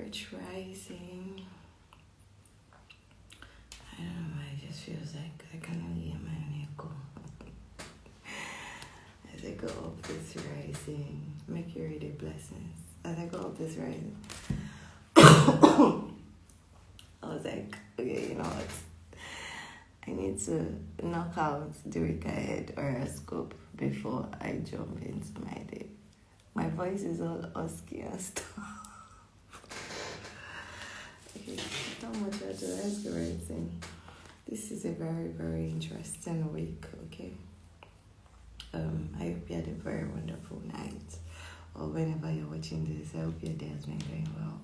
March rising. I don't know, it just feels like I can only hear my own echo. As I go up this rising, Mercury the blessings. As I go up this rising, I was like, okay, you know what? I need to knock out the week ahead horoscope before I jump into my day. My voice is all husky and stuff. Okay, not much ado, let's go right in. This is a very, very interesting week, okay? I hope you had a very wonderful night. Or whenever you're watching this, I hope your day has been going well.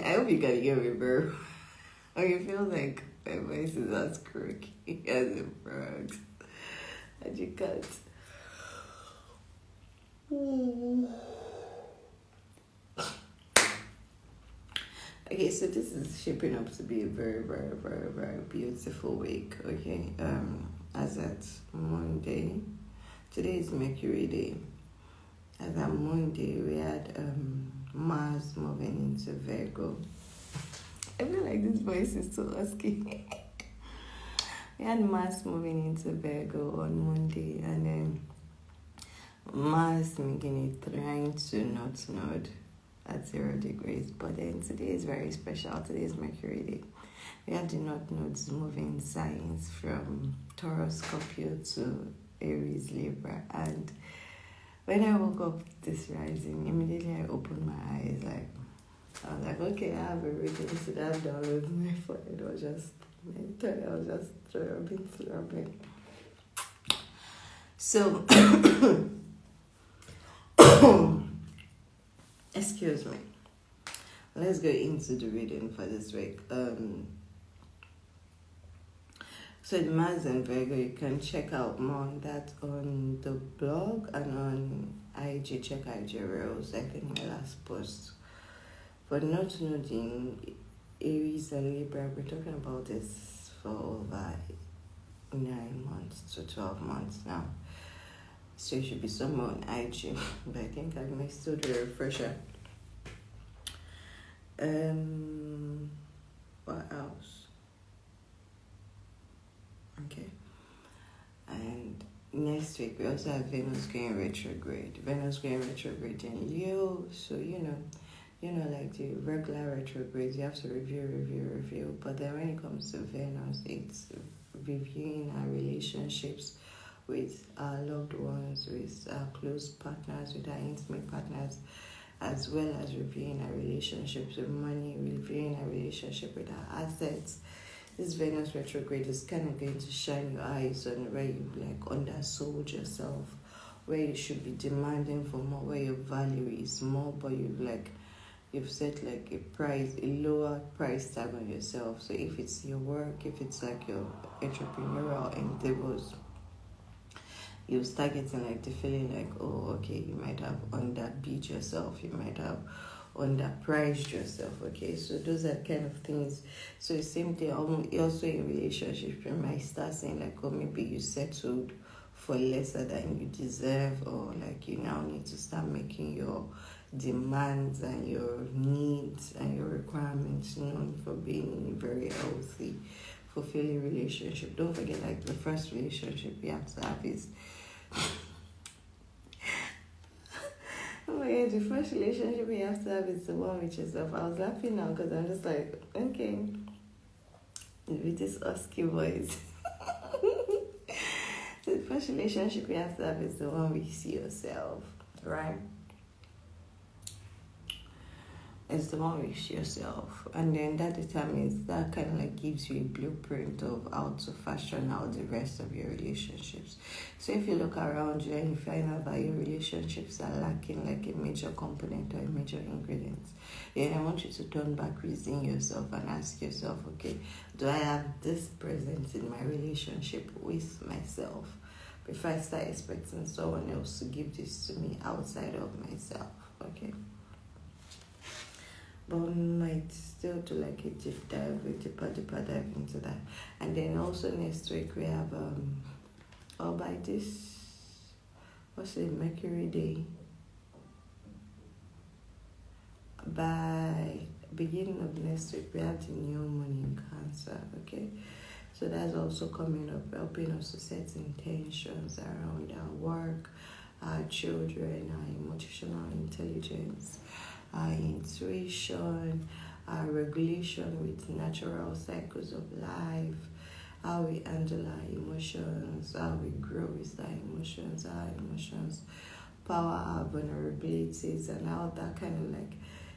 I hope you can hear me, bro. Or you feel like my voice is as croaky as a frog. And you can't. Okay, so this is shaping up to be a very, very, very, very beautiful week, okay? As at Monday, today is Mercury Day. As at Monday, we had Mars moving into Virgo. I feel like this voice is so husky. We had Mars moving into Virgo on Monday, and then Mars making a trine to North Node at 0 degrees. But then today is very special. Today is Mercury Day. We have the North Nodes moving signs from Taurus, Scorpio to Aries, Libra. And when I woke up this rising, immediately I opened my eyes. I was like, okay, I have everything. So that download my phone. It was just, I was just throbbing. So, excuse me. Let's go into the reading for this week. So the Mars and Virgo, you can check out more on that on the blog and on IG. Check IG Reels, I think my last post. But not noting Aries and Libra, we're talking about this for over 9 months to 12 months now. So it should be somewhere on IG, but I think I may still do a refresher. What else? Okay. And next week we also have Venus going retrograde. Venus going retrograde in Leo, so you know, like the regular retrogrades, you have to review. But then when it comes to Venus, it's reviewing our relationships with our loved ones, with our close partners, with our intimate partners, as well as reviewing our relationships with money, reviewing our relationship with our assets. This Venus retrograde is kind of going to shine your eyes on where you undersold yourself, where you should be demanding for more, where your value is more, but you've set a price, a lower price tag on yourself. So if it's your work, if it's your entrepreneurial endeavors, you start getting the feeling oh, okay, you might have underbid yourself, you might have underpriced yourself, okay? So those are kind of things. So the same thing, also in relationships, you might start saying oh, maybe you settled for lesser than you deserve, or you now need to start making your demands and your needs and your requirements known for being very healthy, fulfilling relationship. Don't forget, the first relationship you have to have is oh my God, the first relationship you have to have is the one with yourself. I was laughing now because I'm just okay, with this husky voice. The first relationship you have to have is the one with yourself, right? It's the one with yourself, and then that determines, that kind of gives you a blueprint of how to fashion out the rest of your relationships. So if you look around you and you find out that your relationships are lacking a major component or a major ingredient, then I want you to turn back within yourself and ask yourself, okay, do I have this present in my relationship with myself before I start expecting someone else to give this to me outside of myself, okay? But we might still do a deeper dive into that. And then also next week we have by this, Mercury Day. by beginning of next week, we have the new moon in Cancer, okay? So that's also coming up, helping us to set intentions around our work, our children, our emotional intelligence, our intuition, our regulation with natural cycles of life, how we handle our emotions, how we grow with our emotions power our vulnerabilities, and how that kind of like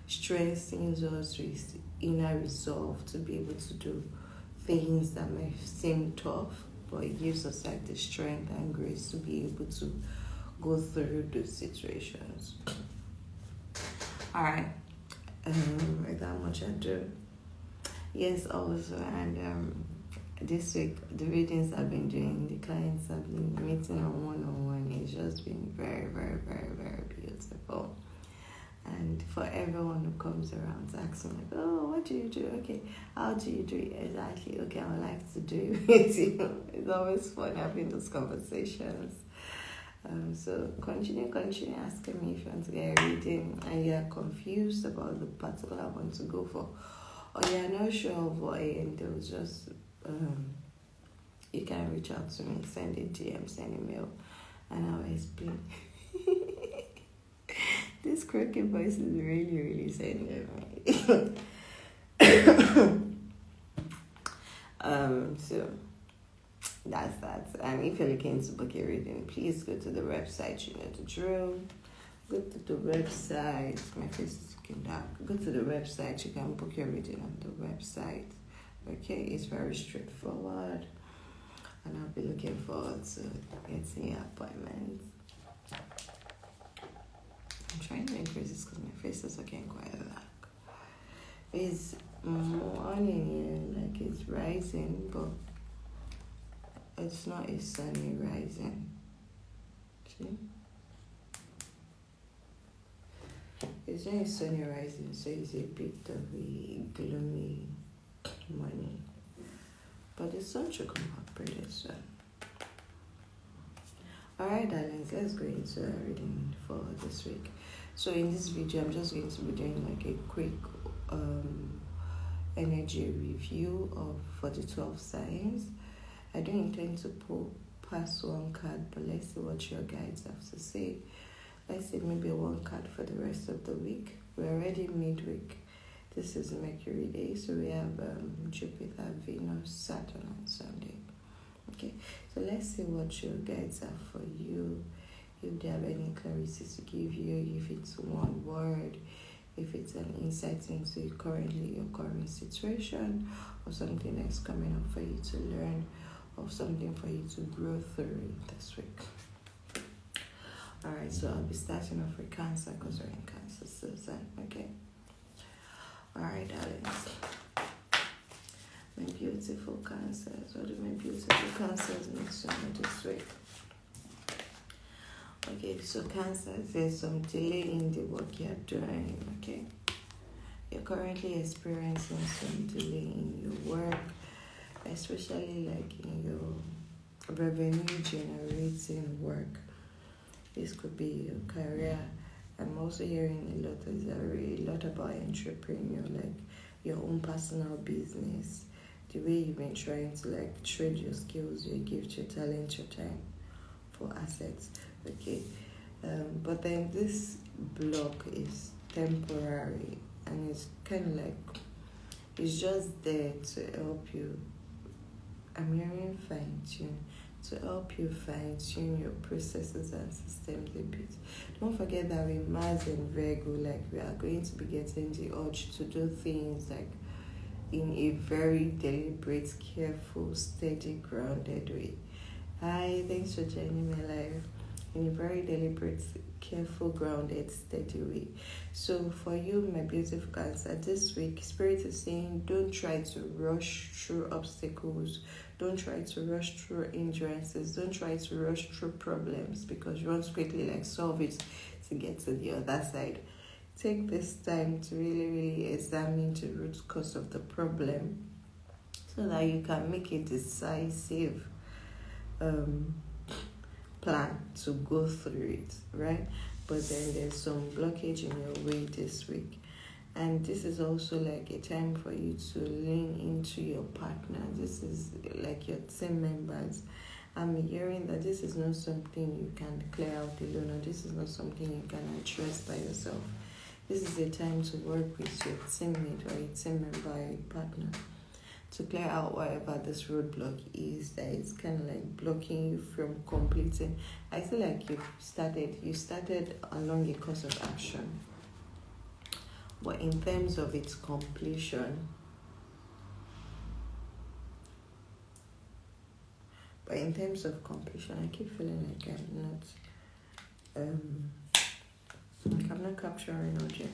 strengthens us with inner resolve to be able to do things that may seem tough, but it gives us like the strength and grace to be able to go through those situations. Alright, without much ado, yes, also, and this week the readings I've been doing, the clients I've been meeting on one-on-one, it's just been very, very, very, very beautiful. And for everyone who comes around to ask me like, oh, what do you do? Okay, how do you do it? Exactly. Okay, I would like to do it. You know, it's always fun having those conversations. So continue asking me if you want to get a reading and you're confused about the particular one to go for, or you're not sure of what, and they'll just you can reach out to me, send a DM, send a mail, and I'll explain. This croaky voice is really, really sending me. So that's that. And if you're looking to book a reading, please go to the website. You know the drill. Go to the website. My face is looking dark. Go to the website. You can book your reading on the website. Okay, it's very straightforward, and I'll be looking forward to getting your appointment. I'm trying to increase this because my face is looking quite dark. It's morning, like it's rising, but it's not a sunny rising. See? It's not a sunny rising, so it's a bit of a gloomy morning. But the sun should come out pretty soon. Alright, darlings, let's go into our reading for this week. So in this video, I'm just going to be doing like a quick energy review for the 12 signs. I don't intend to pull past one card, but let's see what your guides have to say. Let's say maybe one card for the rest of the week. We're already midweek. This is Mercury Day, so we have Jupiter, Venus, Saturn on Sunday. Okay, so let's see what your guides have for you. If they have any clarity to give you, if it's one word, if it's an insight into your current situation, or something that's coming up for you to learn, or something for you to grow through this week. Alright, so I'll be starting off with Cancer because we're in Cancer season, okay? Alright, darlings. My beautiful Cancers. What do my beautiful Cancers need to know this week? Okay, so Cancer, there's some delay in the work you're doing, okay? You're currently experiencing some delay in your work, especially like in your revenue generating work. This could be your career. I'm also hearing a lot about entrepreneur, like your own personal business, the way you've been trying to like trade your skills, your gift, your talent, your time for assets. Okay, but then this block is temporary, and it's kind of like it's just there to help you. I'm hearing fine tune, to help you fine tune your processes and systems a bit. Don't forget that with Mars and Virgo, like we are going to be getting the urge to do things like in a very deliberate, careful, steady, grounded way. Hi, thanks for joining my live. In a very deliberate, careful, grounded, steady way. So for you, my beautiful Cancer, this week, Spirit is saying don't try to rush through obstacles. Don't try to rush through hindrances. Don't try to rush through problems because you want to quickly like solve it to get to the other side. Take this time to really, really examine the root cause of the problem so that you can make a decisive plan to go through it, right? But then there's some blockage in your way this week, And this is also like a time for you to lean into your partner. This is like your team members. I'm hearing that this is not something you can clear out alone, or this is not something you can address by yourself. This is a time to work with your teammate or a team member or a partner to clear out whatever this roadblock is that is kind of like blocking you from completing. I feel like you started along a course of action, but in terms of its completion, I keep feeling like I'm not capturing OJ.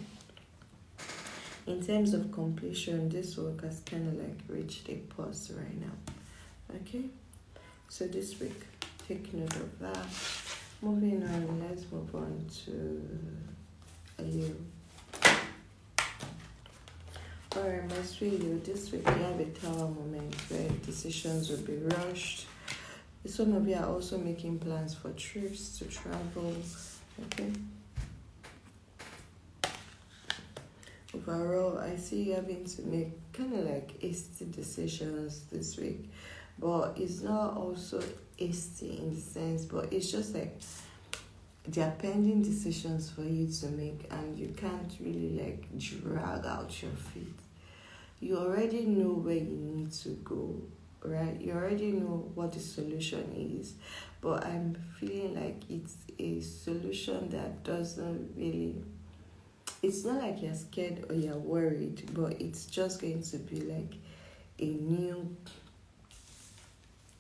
In terms of completion, this work has kind of like reached a pause right now. Okay, so this week, take note of that. Moving on, let's move on to Leo. Alright, my sweet Leo, this week you have a tower moment where decisions will be rushed. Some of you are also making plans for trips to travel. Okay. Overall, I see you having to make kind of like hasty decisions this week, but it's not also hasty in the sense, but it's just like there are pending decisions for you to make, and you can't really like drag out your feet. You already know where you need to go, right? You already know what the solution is, but I'm feeling like it's a solution that doesn't really, it's not like you're scared or you're worried, but it's just going to be like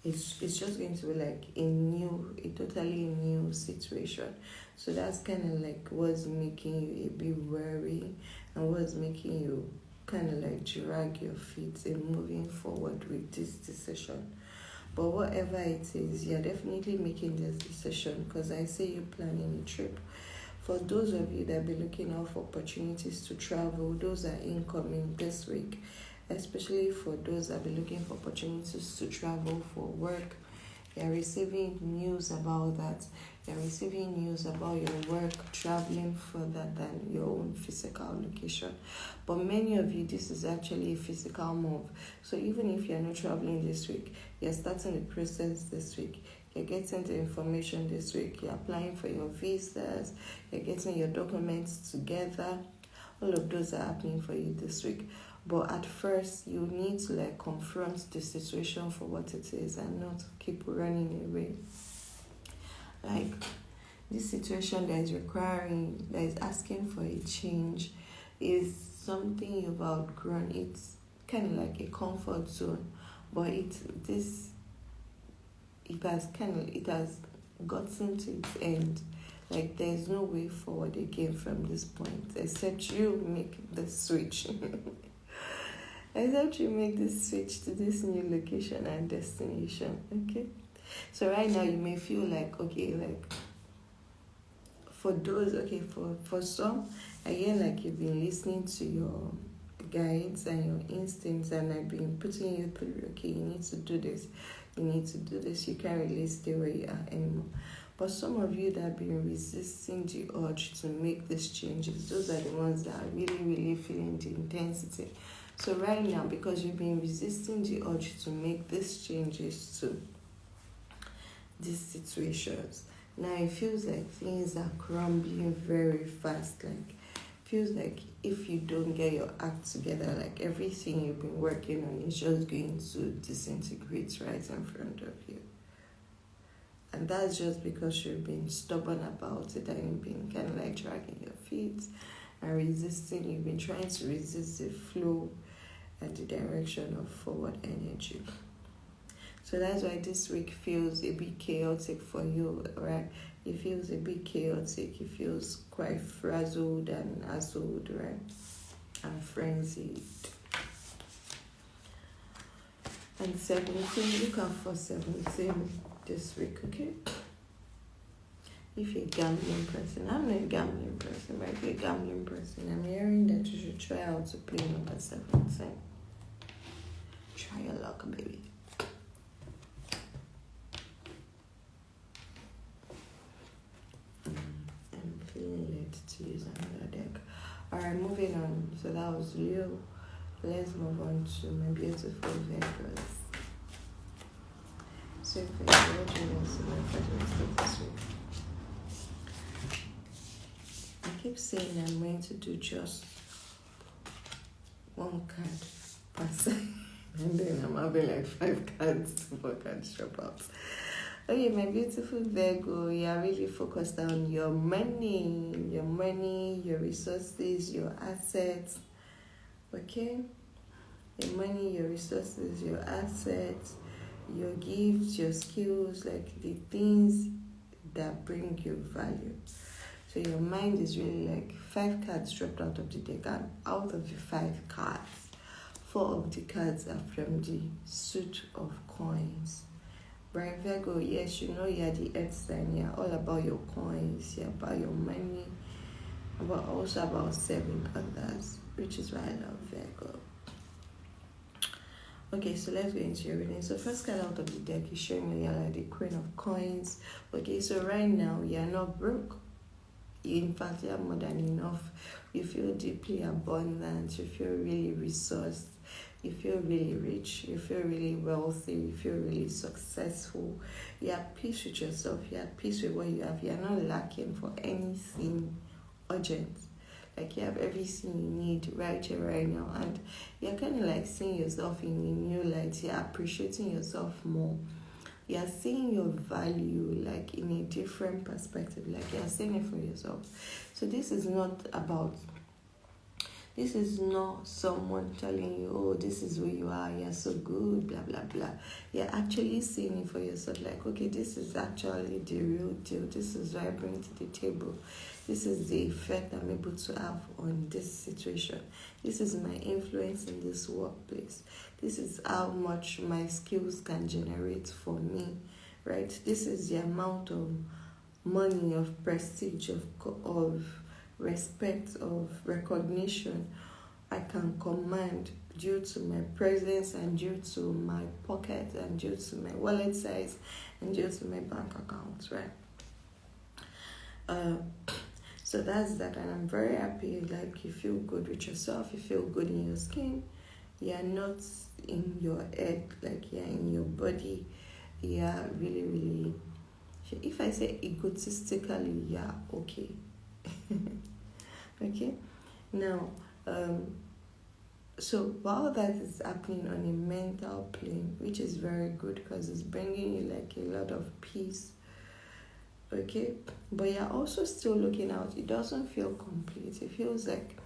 it's just going to be like a totally new situation. So that's kind of like what's making you a bit worried and what's making you kind of like drag your feet in moving forward with this decision. But whatever it is, you're definitely making this decision because I see you planning a trip. For those of you that be looking out for opportunities to travel, those are incoming this week. Especially for those that be looking for opportunities to travel for work. You're receiving news about that. You're receiving news about your work traveling further than your own physical location. But many of you, this is actually a physical move. So even if you're not traveling this week, you're starting the process this week. You're getting the information this week. You're applying for your visas. You're getting your documents together. All of those are happening for you this week. But at first, you need to like confront the situation for what it is and not keep running away. Like this situation that is asking for a change is something you've outgrown. It's kind of like a comfort zone, but it has gotten to its end. Like there's no way forward again from this point except you make the switch. Except you make this switch to this new location and destination. Okay, so right now you may feel like, okay, like for those, okay, for some, again, like you've been listening to your guides and your instincts, and I've been putting you through, okay, you need to do this, you can't really stay where you are anymore. But some of you that have been resisting the urge to make these changes, those are the ones that are really, really feeling the intensity. So right now, because you've been resisting the urge to make these changes to these situations, now it feels like things are crumbling very fast. Like, feels like if you don't get your act together, like everything you've been working on is just going to disintegrate right in front of you. And that's just because you've been stubborn about it and you've been kind of like dragging your feet and resisting. You've been trying to resist the flow and the direction of forward energy. So that's why this week feels a bit chaotic for you, right? It feels a bit chaotic. It feels quite frazzled and azzled, right? And frenzied. And 17, look out for 17 this week, okay? If you're a gambling person, I'm not a gambling person, but if you're a gambling person, I'm hearing that you should try out to play number 17. Try your luck, baby. I'm feeling led to use another deck. Alright, moving on. So that was Leo. Let's move on to my beautiful Virgos. So for you, what do you want to see my Virgos this week? I keep saying I'm going to do just one card per side. And then I'm having like 5 cards, 4 cards drop out. Okay, my beautiful Virgo, you are really focused on your money, your resources, your assets. Okay? Your money, your resources, your assets, your gifts, your skills, like the things that bring you value. So your mind is really like 5 cards dropped out of the deck, and out of the 5 cards, 4 of the cards are from the suit of coins. Right, Virgo, yes, you know you're the earth sign. You're all about your coins, you're about your money, but also about serving others, which is why I love Virgo. Okay, so let's go into your reading. So first card out of the deck is showing me you're like the Queen of Coins. Okay, so right now you're not broke. In fact, you have more than enough. You feel deeply abundant. You feel really resourced. You feel really rich. You feel really wealthy. You feel really successful. You're at peace with yourself. You're at peace with what you have. You're not lacking for anything urgent. Like you have everything you need right here, right now. And you're kind of like seeing yourself in a new light. You're appreciating yourself more. You're seeing your value like in a different perspective. Like you're seeing it for yourself. So this is not someone telling you, oh, this is who you are, you're so good, blah, blah, blah. You're actually seeing it for yourself. Like, okay, this is actually the real deal. This is what I bring to the table. This is the effect I'm able to have on this situation. This is my influence in this workplace. This is how much my skills can generate for me, right? This is the amount of money, of prestige, of respect, of recognition I can command due to my presence and due to my pocket and due to my wallet size and due to my bank accounts, right? So that's that, and I'm very happy. Like you feel good with yourself, you feel good in your skin. You're not in your head, like you're in your body. You're really, really. If I say egotistically, yeah, okay. Okay. Now, so while that is happening on a mental plane, which is very good because it's bringing you like a lot of peace. Okay, but you're also still looking out. It doesn't feel complete. It feels like,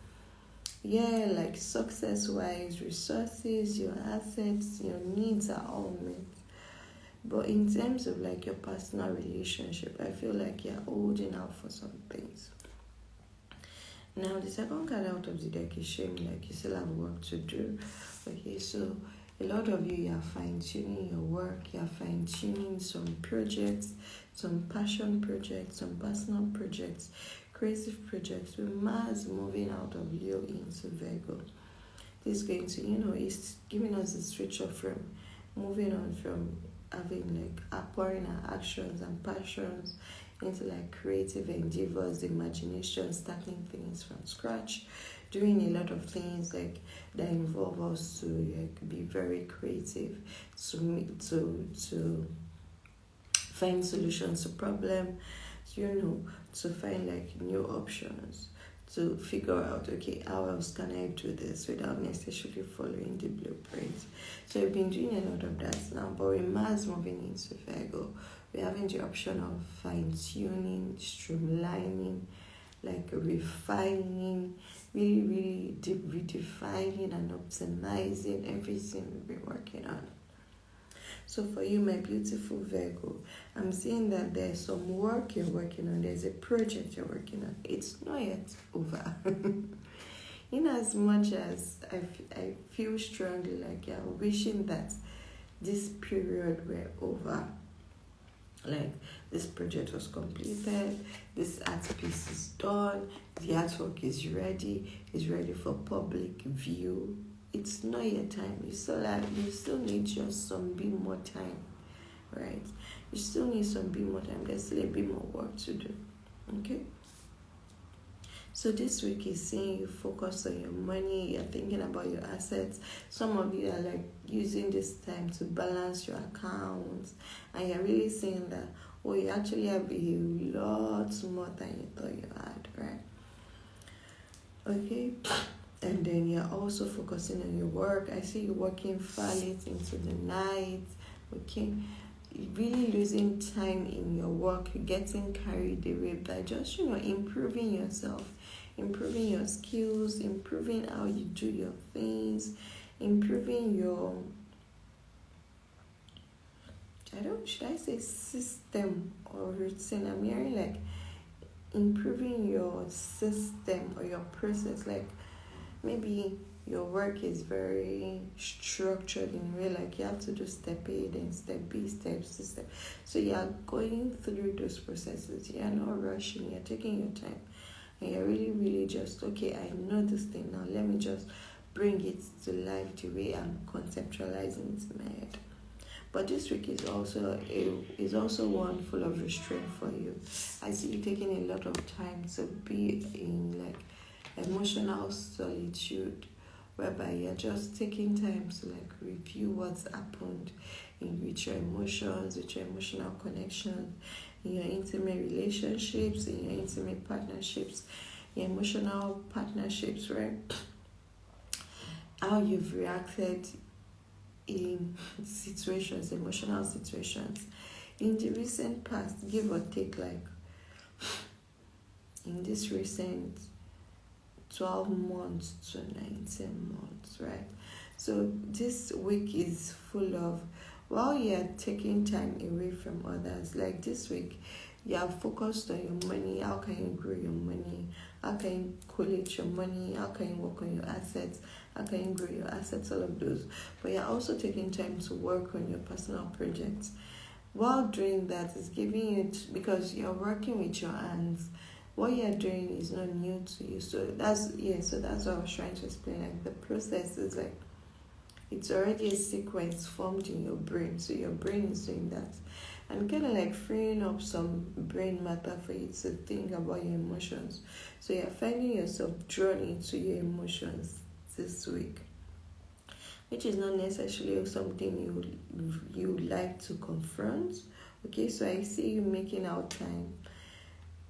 yeah, like success-wise, resources, your assets, your needs are all met. But in terms of like your personal relationship, I feel like you're holding out for some things. Now, the second card out of the deck is showing like you still have work to do. Okay, so a lot of you are fine-tuning your work. You're fine-tuning some projects, some passion projects, some personal projects, creative projects, with Mars moving out of Leo into Virgo. This is going to, it's giving us a switch off from moving on from having like pouring our actions and passions into like creative endeavors, imagination, starting things from scratch, doing a lot of things like that involve us to like be very creative, to find solutions to problems, to find like new options, to figure out, okay, how else can I do this without necessarily following the blueprint. So we've been doing a lot of that now, but with Mars moving into Virgo, we're having the option of fine-tuning, streamlining, like refining, really redefining and optimizing everything we've been working on. So for you, my beautiful Virgo, I'm seeing that there's some work you're working on. There's a project you're working on. It's not yet over. In as much as I feel strongly like you're wishing that this period were over. Like this project was completed, this art piece is done, the artwork is ready for public view. It's not your time. You still need just some bit more time, right? You still need some bit more time. There's still a bit more work to do. Okay. So this week is seeing you focus on your money, you're thinking about your assets. Some of you are like using this time to balance your accounts, and you're really seeing that, oh, you actually have a lot more than you thought you had, right? Okay. And then you're also focusing on your work. I see you working far late into the night, okay? Really losing time in your work, getting carried away by just, improving yourself, improving your skills, improving how you do your things, improving your, should I say system or routine? I'm hearing like improving your system or your process. Like maybe your work is very structured in a way, like you have to do step A, then step B, step C, step. So you are going through those processes. You are not rushing. You're taking your time, and you're really, really just, okay, I know this thing now. Let me just bring it to life the way I'm conceptualizing it in my head. But this week is also one full of restraint for you. I see you taking a lot of time to be in like emotional solitude, whereby you're just taking time to like review what's happened with your emotions, with your emotional connections, in your intimate relationships, in your intimate partnerships, your emotional partnerships, right? How you've reacted in situations, emotional situations. In the recent past, give or take, like in this recent 12 months to 19 months, right? So this week is full of, while you're taking time away from others, like this week, you are focused on your money. How can you grow your money? How can you collect your money? How can you work on your assets? How can you grow your assets? All of those. But you're also taking time to work on your personal projects. While doing that, it's giving you, because you're working with your hands, what you're doing is not new to you. So that's what I was trying to explain. Like the process is like, it's already a sequence formed in your brain. So your brain is doing that. And kind of like freeing up some brain matter for you to think about your emotions. So you're finding yourself drawn into your emotions this week, which is not necessarily something you like to confront. Okay, so I see you making out time.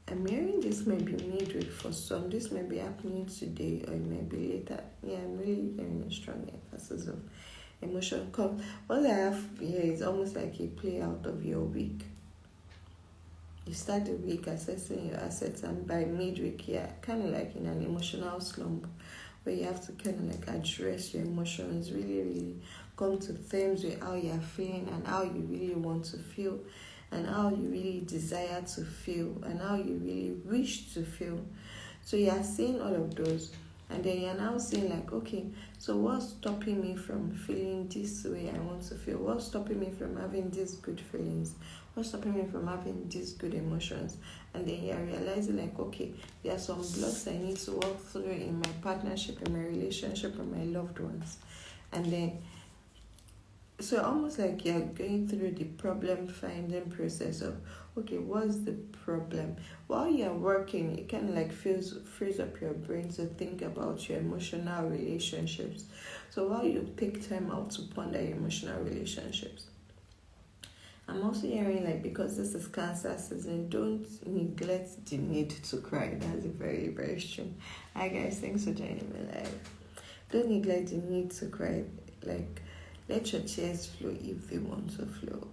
I'm hearing this may be midweek for some. This may be happening today or it may be later. Yeah, I'm really hearing a strong emphasis of emotion. Because what I have here is almost like a play out of your week. You start the week assessing your assets, and by midweek, yeah, kind of like in an emotional slump where you have to kind of like address your emotions, really, really come to terms with how you're feeling and how you really want to feel, and how you really desire to feel, and how you really wish to feel. So you are seeing all of those, and then you're now saying like, okay, so what's stopping me from feeling this way I want to feel? What's stopping me from having these good feelings? What's stopping me from having these good emotions? And then you're realizing like, okay, there are some blocks I need to walk through in my partnership, in my relationship, with my loved ones. And then so almost like you're going through the problem finding process of, okay, what's the problem? While you're working, it kind of like frees up your brain to think about your emotional relationships. So while you take time out to ponder your emotional relationships, I'm also hearing like, because this is Cancer season, don't neglect the need to cry. That's a very, very strong. Hi guys, thanks for joining me live. Don't neglect the need to cry. Like, let your tears flow if they want to flow,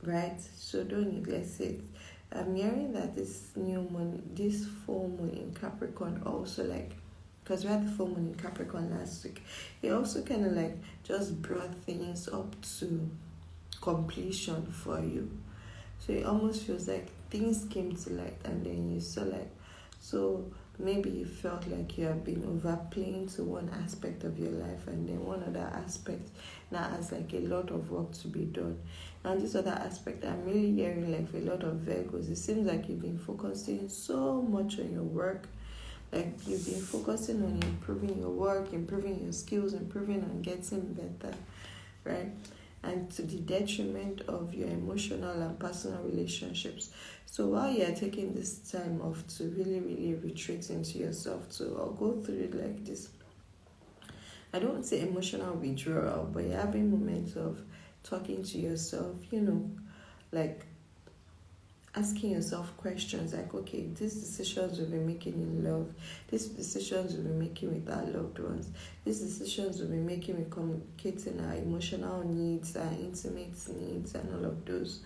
right? So don't neglect it. I'm hearing that this new moon, this full moon in Capricorn also like, because we had the full moon in Capricorn last week, it also kind of like just brought things up to completion for you. So it almost feels like things came to light, and then you saw like, so maybe you felt like you have been overplaying to one aspect of your life, and then one other aspect now has like a lot of work to be done. And this other aspect, I'm really hearing like a lot of Virgos. It seems like you've been focusing so much on your work. Like you've been focusing on improving your work, improving your skills, improving on getting better, right? and to the detriment of your emotional and personal relationships. So while you're taking this time off to really retreat into yourself, or go through like this, I don't want to say emotional withdrawal, but you're having moments of talking to yourself, like asking yourself questions like, okay, these decisions we'll be making in love, these decisions we'll be making with our loved ones, these decisions we'll be making with communicating our emotional needs, our intimate needs, and all of those.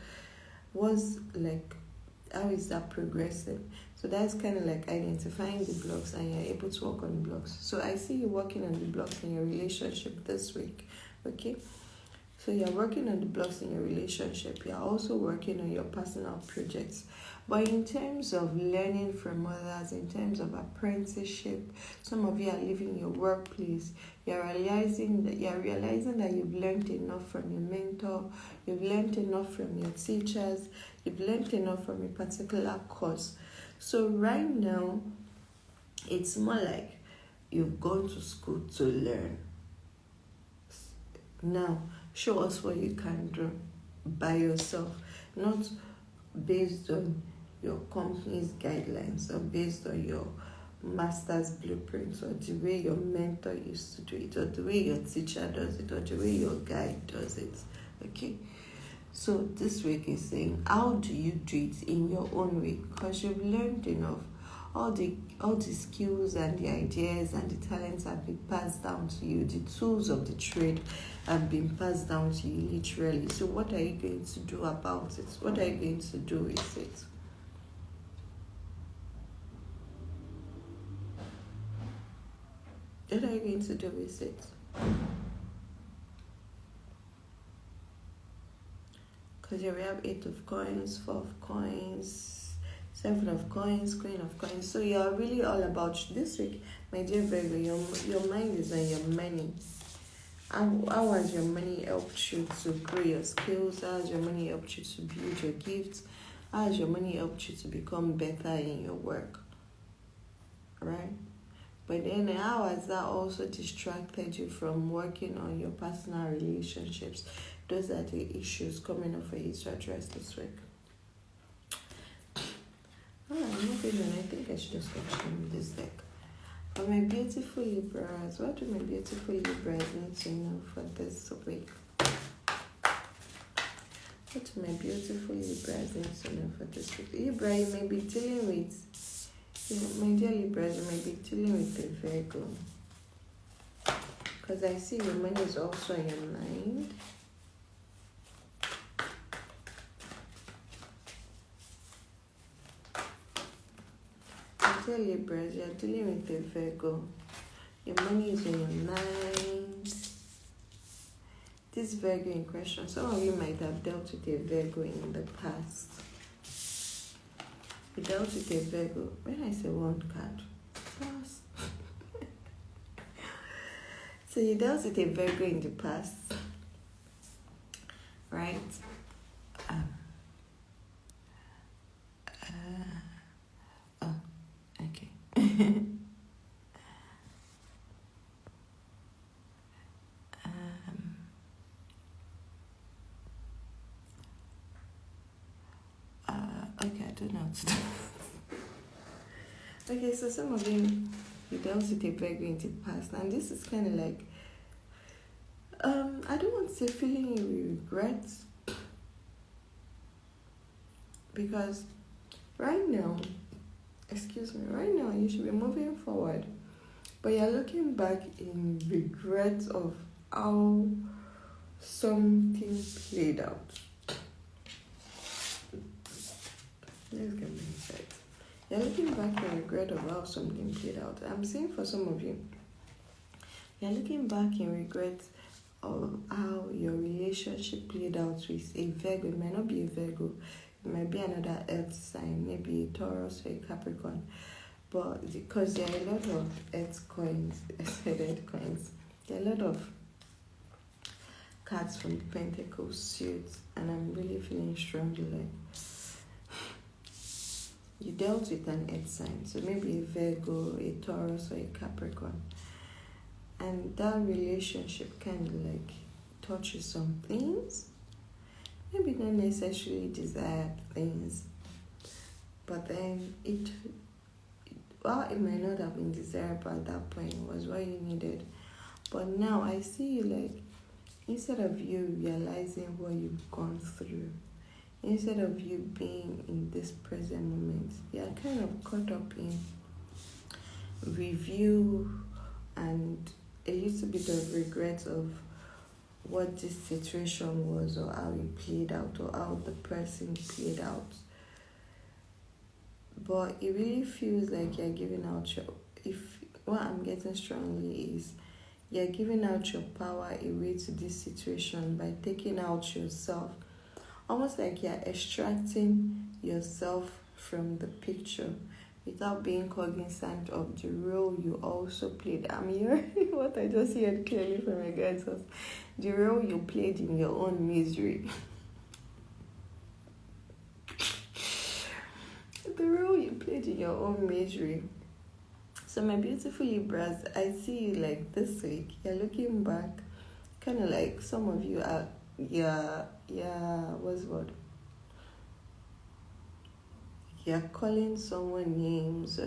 How is that progressing? So that's kind of like identifying the blocks, and you're able to work on the blocks. So I see you working on the blocks in your relationship this week, okay? So you're working on the blocks in your relationship. You're also working on your personal projects. But in terms of learning from others, in terms of apprenticeship, some of you are leaving your workplace. You're realizing that you've learned enough from your mentor. You've learned enough from your teachers. You've learned enough from a particular course. So right now, it's more like you've gone to school to learn. Now, show us what you can do by yourself, not based on your company's guidelines or based on your master's blueprints or the way your mentor used to do it or the way your teacher does it or the way your guide does it. Okay? So this week is saying, how do you do it in your own way? Because you've learned enough. All the skills and the ideas and the talents have been passed down to you. The tools of the trade have been passed down to you literally. So what are you going to do about it? What are you going to do with it? What are you going to do with it? Because here we have 8 of coins, 4 of coins, 7 of coins, Queen of coins. So you're really all about this week, my dear Virgo. Your mind is on your money. How has your money helped you to grow your skills? How has your money helped you to build your gifts? How has your money helped you to become better in your work? Right? But then how has that also distracted you from working on your personal relationships? Those are the issues coming up for you to address this week. I'm moving on. I think I should just continue this deck. For my beautiful Libras, what do my beautiful Libras need to know for this week? What do my beautiful Libras need to know for this week? Libra, you may be dealing with, my dear Libras, you may be dealing with a Virgo. Because I see your money is also in your mind. Dear Libras, you're dealing with a Virgo. Your money is in your mind. This Virgo in question, some of you might have dealt with a Virgo in the past. You dealt with a Virgo. When I say one card, past. So you dealt with a Virgo in the past, right? Okay, I don't know what to do. Okay, so some of you dealt with a Virgo in the past, and this is kind of like, I don't want to say feeling you regret, because right now you should be moving forward, but you're looking back in regret of how something played out. Let's get my insight. You're looking back in regret of how something played out. I'm saying for some of you, you're looking back in regret of how your relationship played out with a Virgo. It might not be a Virgo. It might be another earth sign, maybe a Taurus or a Capricorn. But because there are a lot of earth coins, there are a lot of cards from the Pentacle suit, and I'm really feeling strongly like you dealt with an earth sign, so maybe a Virgo, a Taurus, or a Capricorn, and that relationship kind of like taught you some things. Maybe not necessarily desired things, but then it might not have been desirable at that point. It was what you needed. But now I see you like, instead of you realizing what you've gone through, instead of you being in this present moment, you're kind of caught up in review and a little bit of regret of what this situation was, or how it played out, or how the person played out. But it really feels like you're giving out what I'm getting strongly is you're giving out your power away to this situation by taking out yourself. Almost like you're extracting yourself from the picture without being cognizant of the role you also played. I'm hearing what I just heard clearly from my guys was the role you played in your own misery. The role you played in your own misery. So my beautiful Libras, I see you like this week. You're looking back, kind of like some of you are, what's the word? You're calling someone names,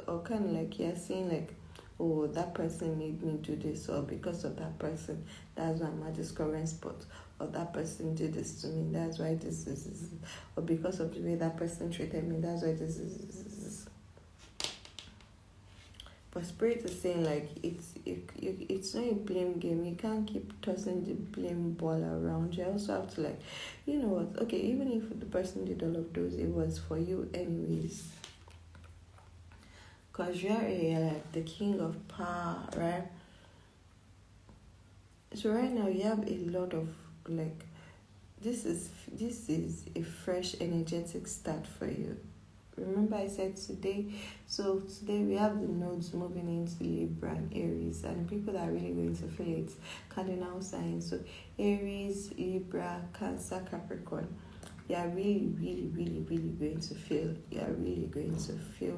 or kind of like you're saying like, oh, that person made me do this, or because of that person, that's why I'm at this current spot, or that person did this to me, that's why this is, or because of the way that person treated me, that's why this is. But Spirit is saying like it's not a blame game. You can't keep tossing the blame ball around. You also have to like, you know what? Okay, even if the person did all of those, it was for you anyways. Cause you're like the king of power, right? So right now you have a lot of like, this is a fresh energetic start for you. Remember I said today, so today we have the nodes moving into Libra and Aries, and people that are really going to feel it, cardinal signs. So Aries, Libra, Cancer, Capricorn, you are really, really, really, really going to feel,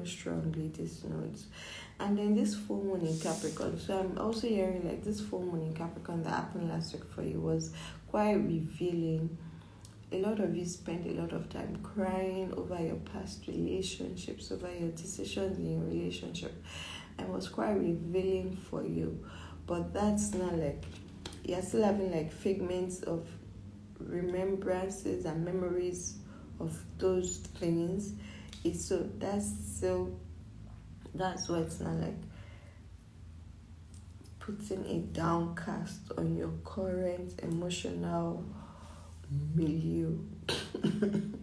strongly these nodes. And then this full moon in Capricorn, so I'm also hearing like this full moon in Capricorn that happened last week for you was quite revealing. A lot of you spend a lot of time crying over your past relationships, over your decisions in your relationship, and was quite revealing for you. But that's not like, you're still having like figments of remembrances and memories of those things. That's why it's not like putting a downcast on your current emotional milieu on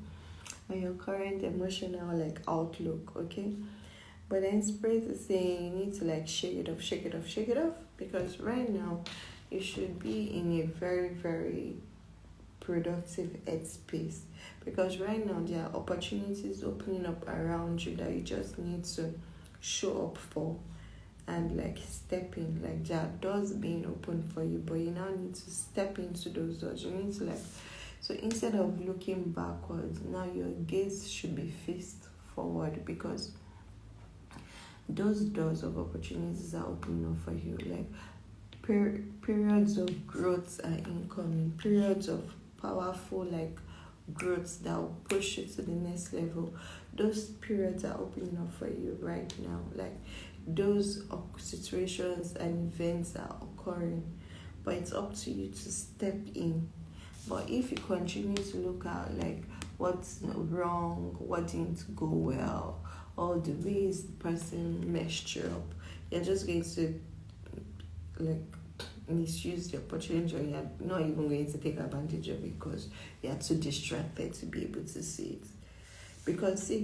your current emotional like outlook, okay? But then Spirit is saying you need to like shake it off, because right now you should be in a very, very productive headspace, because right now there are opportunities opening up around you that you just need to show up for and like step in. Like there are doors being opened for you, but you now need to step into those doors. You need to like, so instead of looking backwards, now your gaze should be faced forward, because those doors of opportunities are opening up for you. Like periods of growth are incoming, periods of powerful like growths that will push you to the next level. Those periods are opening up for you right now. Like those situations and events are occurring, but it's up to you to step in. But if you continue to look at like what's wrong, what didn't go well, all the ways the person messed you up, you're just going to like misuse the opportunity, or you're not even going to take advantage of it because you're too distracted to be able to see it. Because see,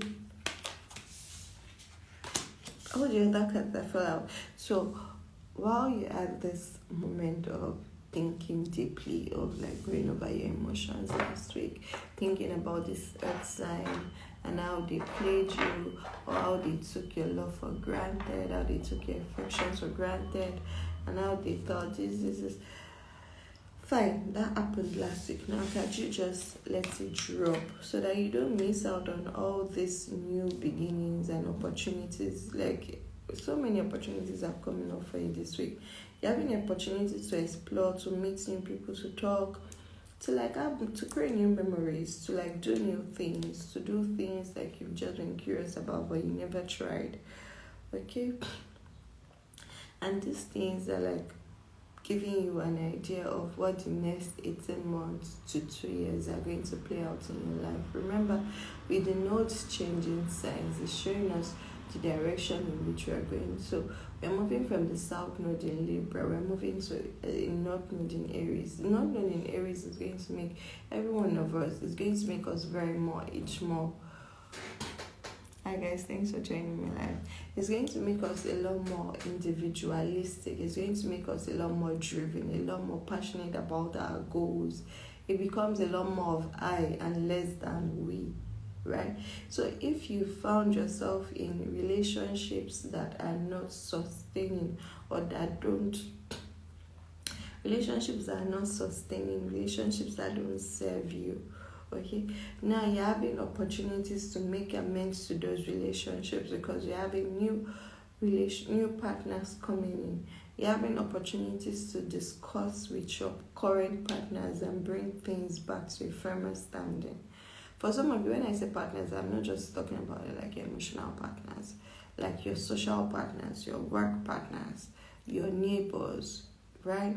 all the other cards that fell out. So while you're at this moment of thinking deeply, of like going over your emotions last week, thinking about this earth sign and how they played you, or how they took your love for granted, how they took your affections for granted, and how they thought this is fine, that happened last week. Now can't you just let it drop so that you don't miss out on all these new beginnings and opportunities? Like so many opportunities are coming up for you this week. You're having an opportunity to explore, to meet new people, to talk, to create new memories, to do new things, to do things like you've just been curious about but you never tried. Okay? And these things are giving you an idea of what the next 18 months to 2 years are going to play out in your life. Remember, with the nodes changing signs, it's showing us the direction in which we are going. So we're moving from the south node in Libra, we're moving to a north node in Aries. The north node in Aries is going to make every one of us, it's going to make us each more. Hi guys, thanks for joining me live. It's going to make us a lot more individualistic. It's going to make us a lot more driven, a lot more passionate about our goals. It becomes a lot more of I and less than we, right? So if you found yourself in relationships that are not sustaining or relationships that are not sustaining, relationships that don't serve you, okay, now you're having opportunities to make amends to those relationships because you're having new partners coming in. You're having opportunities to discuss with your current partners and bring things back to a firmer standing. For some of you, when I say partners, I'm not just talking about emotional partners, like your social partners, your work partners, your neighbors, right?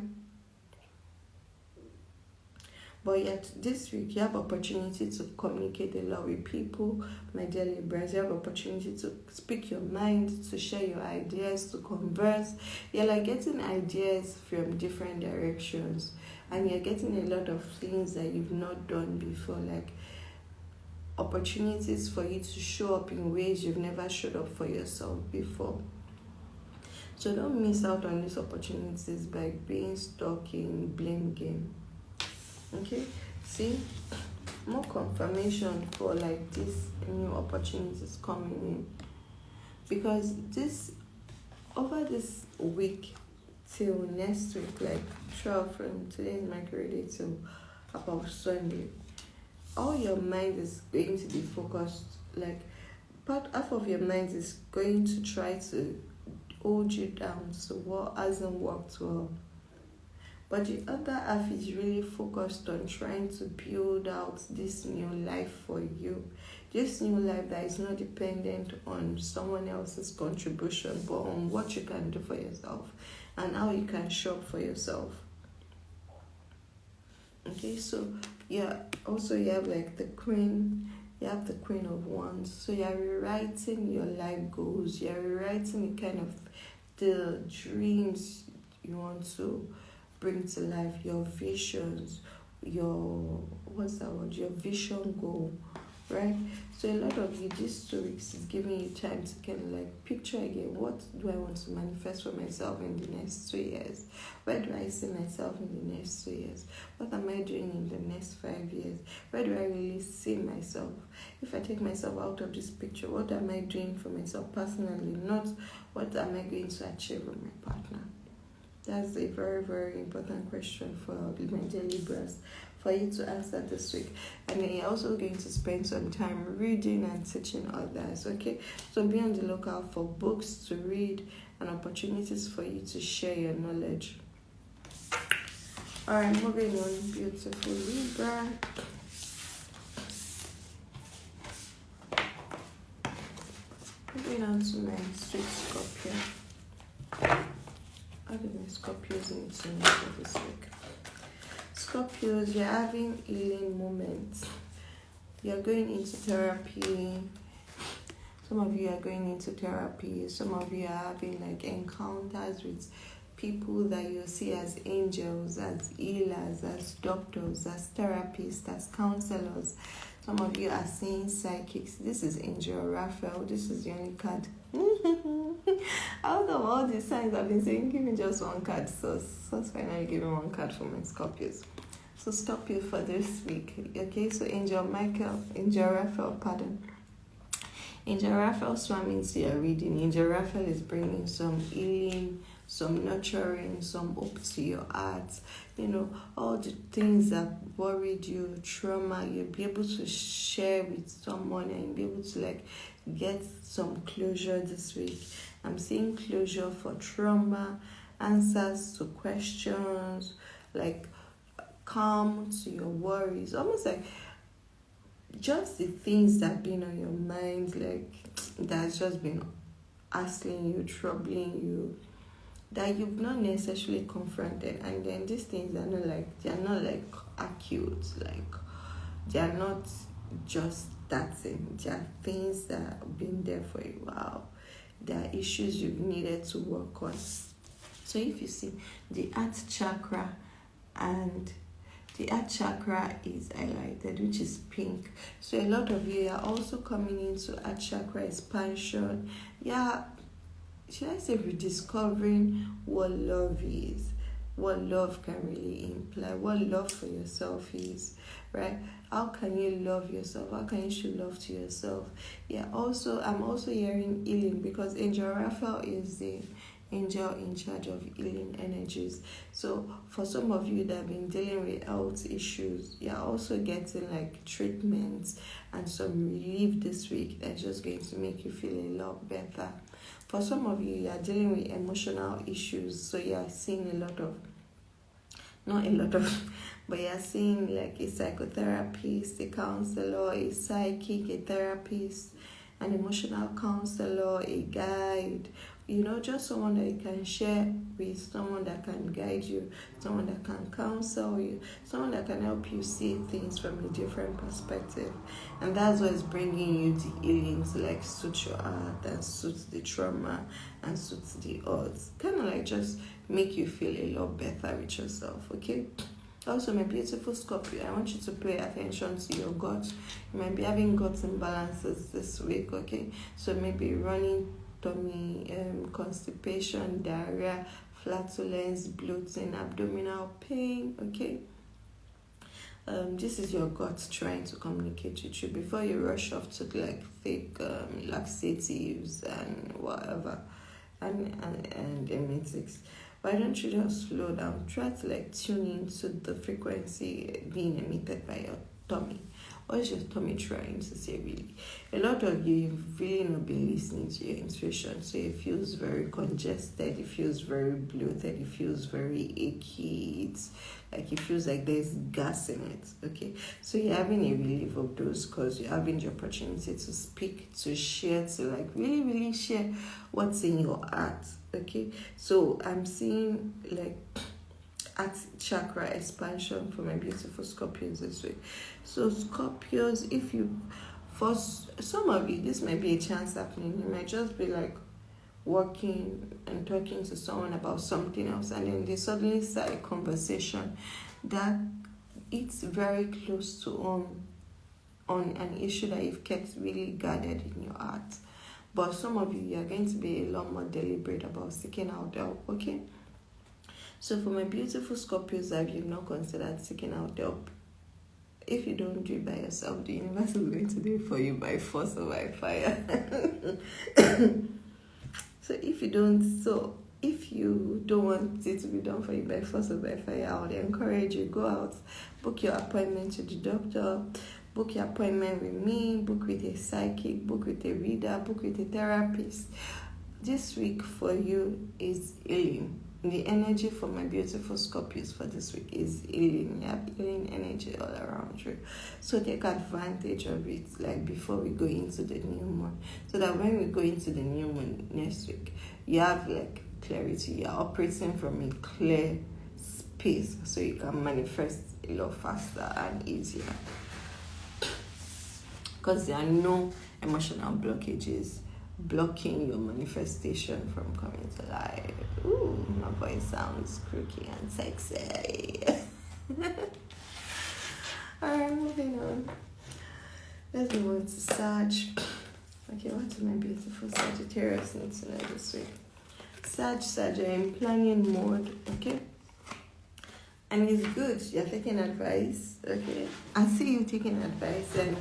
But yet this week you have opportunity to communicate a lot with people, my dear Libras. You have opportunity to speak your mind, to share your ideas, to converse. You're getting ideas from different directions, and you're getting a lot of things that you've not done before, opportunities for you to show up in ways you've never showed up for yourself before. So don't miss out on these opportunities by being stuck in blame game. Okay, see, more confirmation for these new opportunities coming in, because over this week till next week, throughout from today's Mercury Day till about Sunday, all your mind is going to be focused. Half of your mind is going to try to hold you down to what hasn't worked well. But the other half is really focused on trying to build out this new life for you. This new life that is not dependent on someone else's contribution, but on what you can do for yourself and how you can show up for yourself. Okay, so you have the Queen. You have the Queen of Wands. So you're rewriting your life goals. You're rewriting the dreams you want to bring to life, your visions, your vision goal, right? So a lot of you, these 2 weeks is giving you time to kind of picture again, what do I want to manifest for myself in the next 2 years? Where do I see myself in the next 2 years? What am I doing in the next 5 years? Where do I really see myself? If I take myself out of this picture, what am I doing for myself personally? Not what am I going to achieve with my partner? That's a very, very important question for my dear Libras, for you to answer this week. And then you're also going to spend some time reading and teaching others, okay? So be on the lookout for books to read and opportunities for you to share your knowledge. Alright, moving on, beautiful Libra. Moving on to my sweet Scorpio. How do my Scorpios need to know for this week? Scorpios, you're having healing moments. You're going into therapy. Some of you are going into therapy. Some of you are having encounters with people that you see as angels, as healers, as doctors, as therapists, as counselors. Some of you are seeing psychics. This is Angel Raphael. This is the only card. Out of all the signs I've been saying, give me just one card. So finally give me one card for my Scorpios. So Scorpio for this week. Okay, so Angel Raphael, Angel Raphael swam into your reading. Angel Raphael is bringing some healing, some nurturing, some hope to your heart. All the things that worried you, trauma, you'll be able to share with someone and you'll be able to get some closure this week. I'm seeing closure for trauma, answers to questions, like calm to your worries, almost like just the things that have been on your mind, like that's just been asking you, troubling you, that you've not necessarily confronted. And then these things are not like, they're not like acute, like they're not just that thing. There are things that have been there for a while. There are issues you've needed to work on. So if you see the heart chakra, and the heart chakra is highlighted, which is pink. So a lot of you are also coming into heart chakra expansion. Yeah, should I say rediscovering what love is, what love can really imply, what love for yourself is, right? How can you love yourself? How can you show love to yourself? Yeah, also, I'm also hearing healing, because Angel Raphael is the angel in charge of healing energies. So for some of you that have been dealing with health issues, you're also getting like treatments and some relief this week that's just going to make you feel a lot better. For some of you, you are dealing with emotional issues, so you are seeing not a lot of, but you are seeing like a psychotherapist, a counselor, a psychic, a therapist, an emotional counselor, a guide, just someone that you can share with, someone that can guide you, someone that can counsel you, someone that can help you see things from a different perspective. And that's what is bringing you the healing to like suit your heart and suit the trauma and suit the odds. Kind of like just make you feel a lot better with yourself, okay? Also, my beautiful Scorpio, I want you to pay attention to your gut. You might be having gut imbalances this week, okay? So maybe running tummy, constipation, diarrhea, flatulence, bloating, abdominal pain, okay? This is your gut trying to communicate with you before you rush off to like fake laxatives and whatever and emetics. Why don't you just slow down? Try to like tune into the frequency being emitted by your tummy. What is your tummy trying to say, really? A lot of you've really not been listening to your intuition, so it feels very congested, it feels very bloated, it feels very achy, it's like it feels like there's gas in it, okay? So you're having a relief of those because you're having the opportunity to speak, to share, to like really, really share what's in your heart, okay? So I'm seeing like heart chakra expansion for my beautiful Scorpios this week. So Scorpios, for some of you, this might be a chance happening. You might just be like working and talking to someone about something else, and then they suddenly start a conversation that it's very close to on an issue that you've kept really guarded in your heart. But some of you are going to be a lot more deliberate about seeking out help, okay? So for my beautiful Scorpios that you've not considered seeking out help, if you don't do it by yourself, the universe is going to do it for you by force or by fire. So if you don't want it to be done for you by force or by fire, I would encourage you, go out, book your appointment to the doctor, book your appointment with me, book with a psychic, book with a reader, book with a therapist. This week for you is healing. The energy for my beautiful Scorpios for this week is healing. You have healing energy all around you. So take advantage of it, like before we go into the new moon. So that when we go into the new moon next week, you have like clarity. You're operating from a clear space so you can manifest a lot faster and easier. Because there are no emotional blockages blocking your manifestation from coming to life. Ooh, my voice sounds croaky and sexy. Alright, moving on. Let's move on to Sag. Okay, what do my beautiful Sagittarius need to know this week? Sag, you're in planning mode, okay? And it's good, you're taking advice, okay? I see you taking advice, and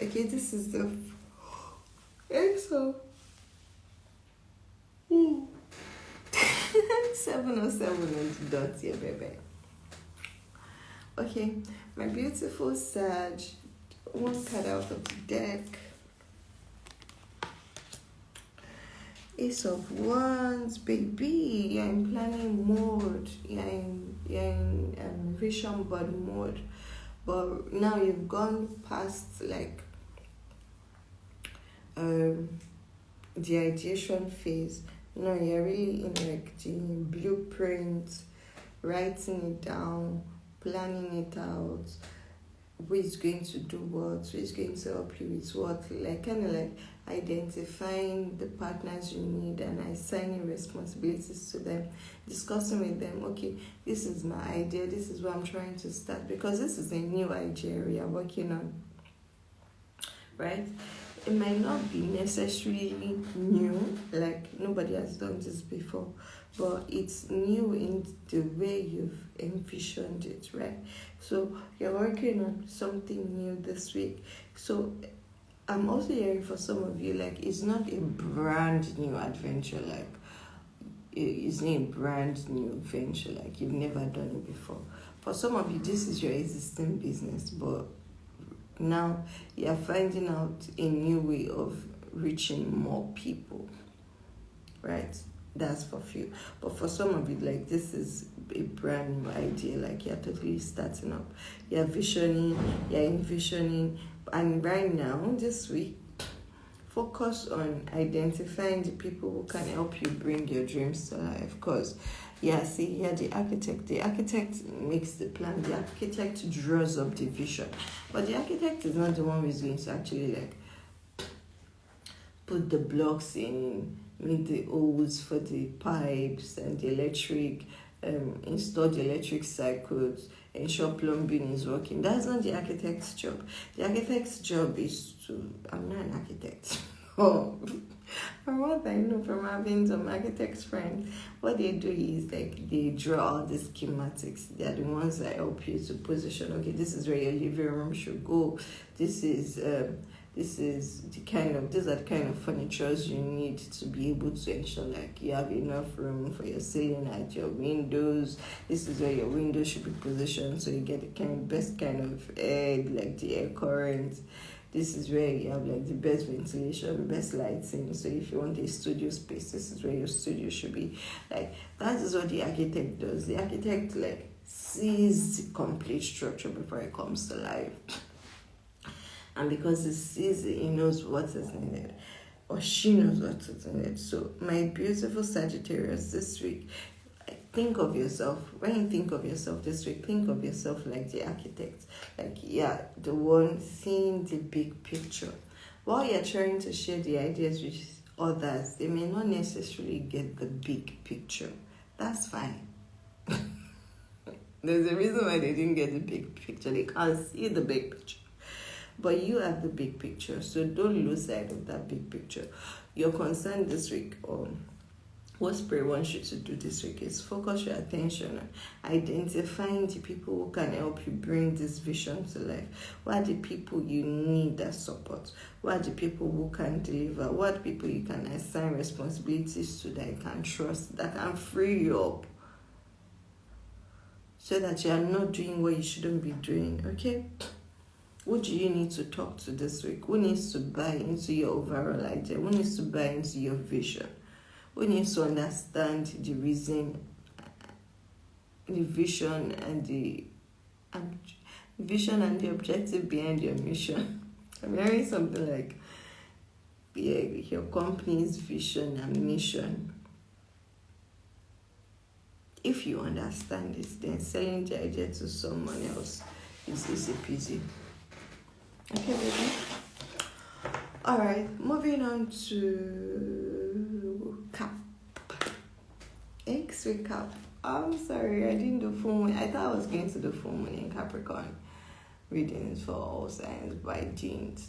okay, this is the so 707 on the dot here, baby. Okay, my beautiful Sag, one card out of the deck. Ace of Wands, baby. You're in planning mode. You're in vision board mode. But now you've gone past like the ideation phase. No, you're really in like the blueprint, writing it down, planning it out, who is going to do what, who is going to help you with what, like kind of like identifying the partners you need and assigning responsibilities to them, discussing with them, okay, this is my idea, this is what I'm trying to start, because this is a new idea we are working on, right? It might not be necessarily new, like nobody has done this before, but it's new in the way you've envisioned it, right? So you're working on something new this week. So I'm also hearing for some of you, like it's not a brand new adventure, like it's not a brand new venture, like you've never done it before. For some of you, this is your existing business, but now you're finding out a new way of reaching more people, right? That's for few. But for some of you, like this is a brand new idea, like you're totally starting up. You're visioning, you're envisioning. And right now, this week, focus on identifying the people who can help you bring your dreams to life. Because, yeah, see, you're the architect. The architect makes the plan. The architect draws up the vision. But the architect is not the one who is going to actually, like, put the blocks in, make the holes for the pipes and the electric, install the electric circuits, ensure plumbing is working. That's not the architect's job. The architect's job is to... I'm not an architect. Oh, from what I know from having some architects friends, what they do is like they draw all the schematics. They are the ones that help you to position. Okay, this is where your living room should go. These are the kind of furnitures you need to be able to ensure like you have enough room for your ceiling at your windows. This is where your windows should be positioned so you get the best kind of air, like the air current. This is where you have like the best ventilation, best lighting. So if you want a studio space, this is where your studio should be. Like that is what the architect does. The architect like sees the complete structure before it comes to life. And because he sees it, he knows what is needed. Or she knows what is needed. So my beautiful Sagittarius this week, think of yourself. When you think of yourself this week, think of yourself like the architect. Like, yeah, the one seeing the big picture. While you're trying to share the ideas with others, they may not necessarily get the big picture. That's fine. There's a reason why they didn't get the big picture. They can't see the big picture. But you have the big picture, so don't lose sight of that big picture. Your concern this week, what Spirit wants you to do this week is focus your attention on identifying the people who can help you bring this vision to life. What are the people you need that support? What are the people who can deliver? What are the people you can assign responsibilities to that you can trust, that can free you up so that you are not doing what you shouldn't be doing, okay? What do you need to talk to this week? Who needs to buy into your overall idea? Who needs to buy into your vision? Who needs to understand the reason, the vision and the objective behind your mission? I'm hearing something like your company's vision and mission. If you understand it, then selling the idea to someone else is easy peasy. Okay, baby. Alright, moving on to Cap. X-ray Cap. I'm sorry, I didn't do full moon. I thought I was going to do full moon in Capricorn readings for all signs, but I didn't.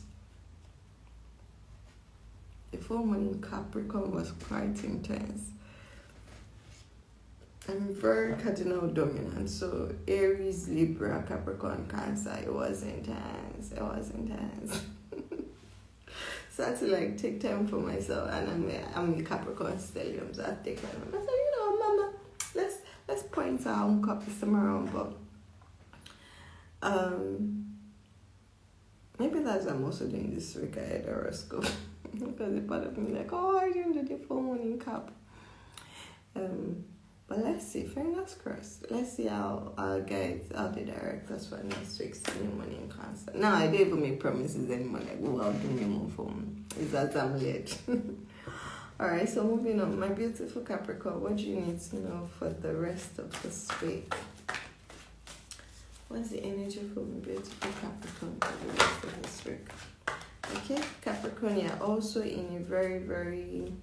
The full moon in Capricorn was quite intense. I'm very cardinal dominant, so Aries, Libra, Capricorn, Cancer. It was intense. So I had to like take time for myself, and I'm a Capricorn Stellium, so I had to take time. I said, Mama, let's point our own copy somewhere around, but maybe that's what I'm also doing this week. I had horoscope because a part of me like, I didn't do the full moon link up. But let's see, fingers crossed. Let's see how our guides, how they direct us for next week's new money in Cancer. Now, I don't even make promises anymore. Like, oh, I'll do more for me. Is that I'm led? Alright, so moving on. My beautiful Capricorn, what do you need to know for the rest of this week? What's the energy for my beautiful Capricorn for the rest of this week? Okay, Capricorn, you're also in a very, very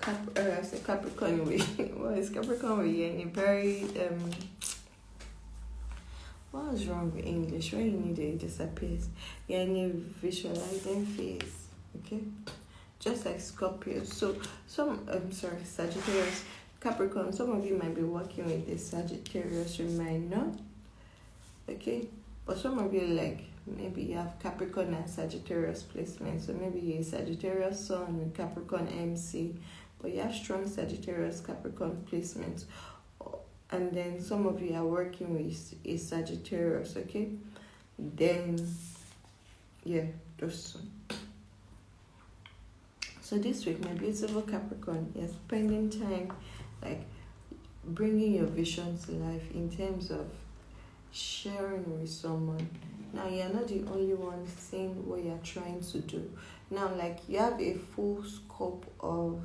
I say Capricorn way. What is Capricorn way? You're in a very what is wrong with English? When you need it, it disappears. You're in a visualizing phase. Okay, just like Scorpio. So Sagittarius, Capricorn. Some of you might be working with this Sagittarius, you might not. Okay, but some of you, like, maybe you have Capricorn and Sagittarius placement. So maybe you're a Sagittarius Sun with Capricorn MC, but you have strong Sagittarius Capricorn placement. And then some of you are working with a Sagittarius, okay? Then, yeah, just so this week, my beautiful Capricorn, you're spending time, like, bringing your vision to life in terms of sharing with someone. Now, you're not the only one seeing what you're trying to do. Now, like, you have a full scope of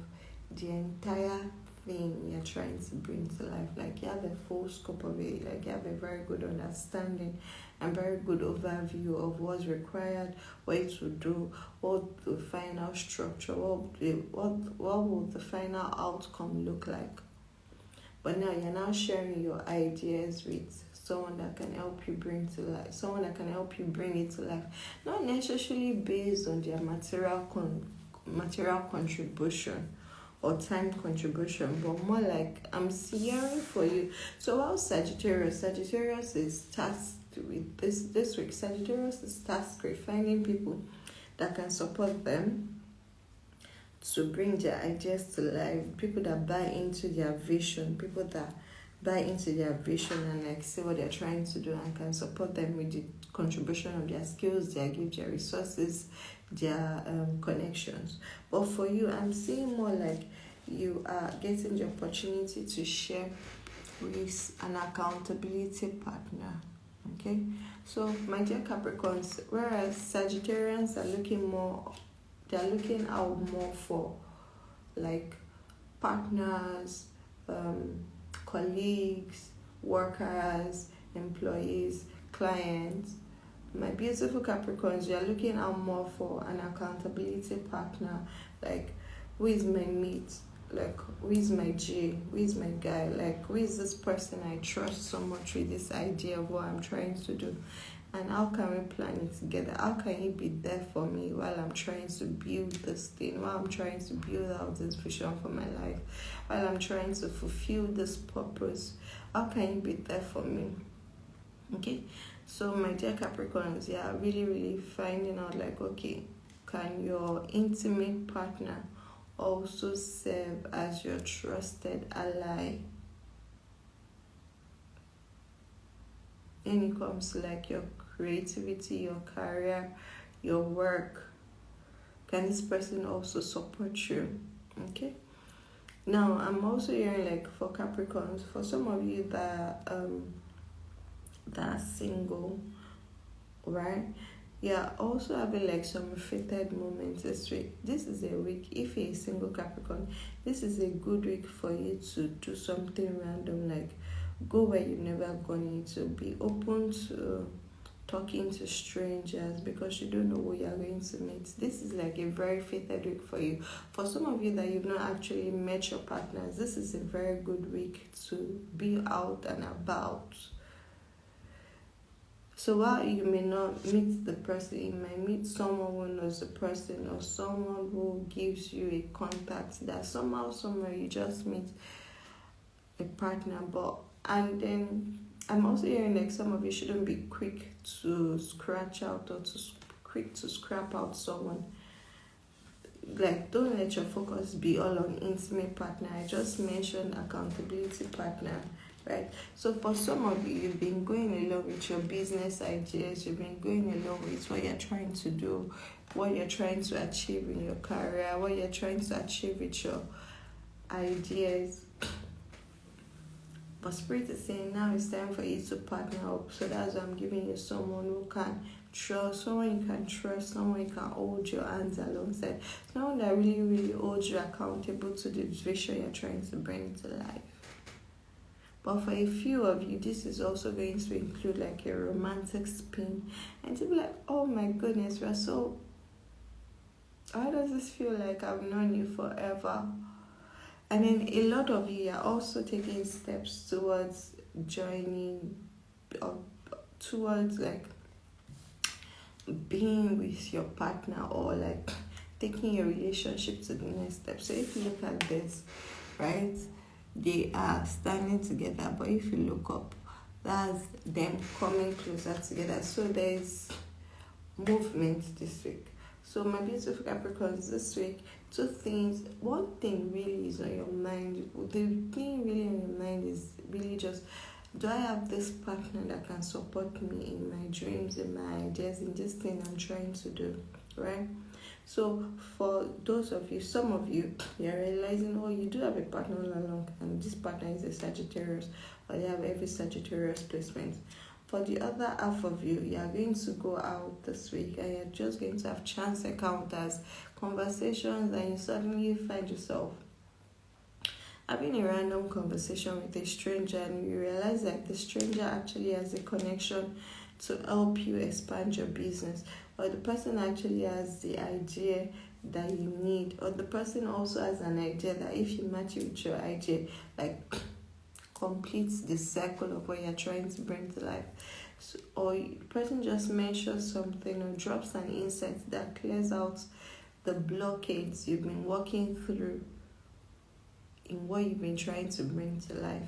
the entire thing you're trying to bring to life. Like, you have a full scope of it. Like, you have a very good understanding and very good overview of what's required, what it will do, what the final structure, what will the final outcome look like. But now you're now sharing your ideas with someone that can help you bring to life, someone that can help you bring it to life, not necessarily based on their material contribution or time contribution, but more like, I'm hearing for you. So while Sagittarius is tasked with this week. Sagittarius is tasked with finding people that can support them to bring their ideas to life, people that buy into their vision, people that buy into their vision and like see what they're trying to do and can support them with the contribution of their skills, their gifts, their resources, their connections. But for you, I'm seeing more like you are getting the opportunity to share with an accountability partner. Okay, so my dear Capricorns, whereas Sagittarians are looking out more for like partners, colleagues, workers, employees, clients. My beautiful Capricorns, you are looking out more for an accountability partner, like, who is my mate, like, who is my G, who is my guy, like, who is this person I trust so much with this idea of what I'm trying to do, and how can we plan it together? How can he be there for me while I'm trying to build this thing, while I'm trying to build out this vision for my life, while I'm trying to fulfill this purpose? How can he be there for me? Okay, so my dear Capricorns, yeah, really, really finding out like, okay, can your intimate partner also serve as your trusted ally when it comes to like your creativity, your career, your work? Can this person also support you? Okay. Now, I'm also hearing like for Capricorns, for some of you that are single, right? Yeah, also having like some fated moments this week. This is a week, if you're a single Capricorn, this is a good week for you to do something random, like go where you've never gone into, be open to talking to strangers because you don't know who you're going to meet. This is like a very fated week for you. For some of you that you've not actually met your partners, this is a very good week to be out and about. So while you may not meet the person, you might meet someone who knows the person or someone who gives you a contact that somehow, somewhere you just meet a partner. And then I'm also hearing like some of you shouldn't be quick to scratch out or quick to scrap out someone. Like, don't let your focus be all on intimate partner. I just mentioned accountability partner, right? So for some of you, you've been going along with your business ideas, you've been going along with what you're trying to do, what you're trying to achieve in your career, what you're trying to achieve with your ideas. But Spirit is saying now it's time for you to partner up. So that's why I'm giving you someone who can trust, someone you can trust, someone you can hold your hands alongside, someone that really, really holds you accountable to the vision you're trying to bring to life. But for a few of you, this is also going to include like a romantic spin. And to be like, oh my goodness, we're so... How does this feel like I've known you forever? And then a lot of you are also taking steps towards joining, or towards like being with your partner, or like taking your relationship to the next step. So if you look at this, right, they are standing together, but if you look up, that's them coming closer together. So there's movement this week. So my beautiful Capricorns, this week, two things. One thing really is on your mind. The thing really on your mind is really just, do I have this partner that can support me in my dreams, in my ideas, in this thing I'm trying to do, right? So for those of you, some of you, you're realizing, oh, you do have a partner all along, and this partner is a Sagittarius, or they have every Sagittarius placement. For the other half of you, you are going to go out this week and you're just going to have chance encounters, conversations, and you suddenly find yourself having a random conversation with a stranger, and you realize that the stranger actually has a connection to help you expand your business, or the person actually has the idea that you need, or the person also has an idea that if you match it with your idea, like completes the circle of what you're trying to bring to life. So, or the person just mentions something or drops an insight that clears out the blockades you've been working through in what you've been trying to bring to life.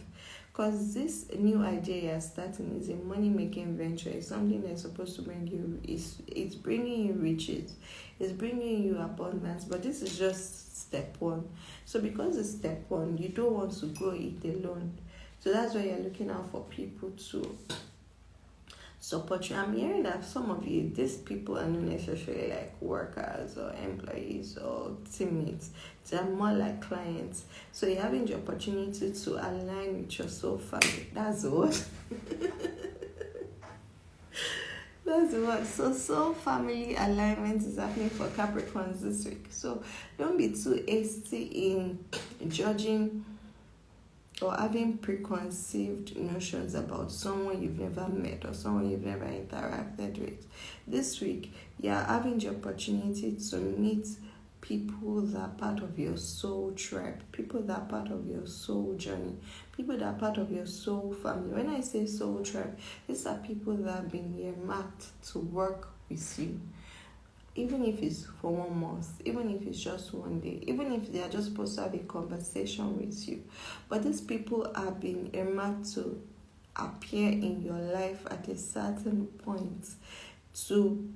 Because this new idea you're starting is a money-making venture. It's something that's supposed to bring you, it's bringing you riches, it's bringing you abundance, but this is just step one. So because it's step one, you don't want to go it alone. So that's why you're looking out for people to support you. I'm hearing that some of you, these people are not necessarily like workers or employees or teammates. They're more like clients. So you're having the opportunity to align with your soul family. That's what. That's what. So soul family alignment is happening for Capricorns this week. So don't be too hasty in judging or having preconceived notions about someone you've never met or someone you've never interacted with. This week, you're having the opportunity to meet people that are part of your soul tribe, people that are part of your soul journey, people that are part of your soul family. When I say soul tribe, these are people that have been earmarked to work with you. Even if it's for 1 month, even if it's just one day, even if they are just supposed to have a conversation with you. But these people are being earmarked to appear in your life at a certain point to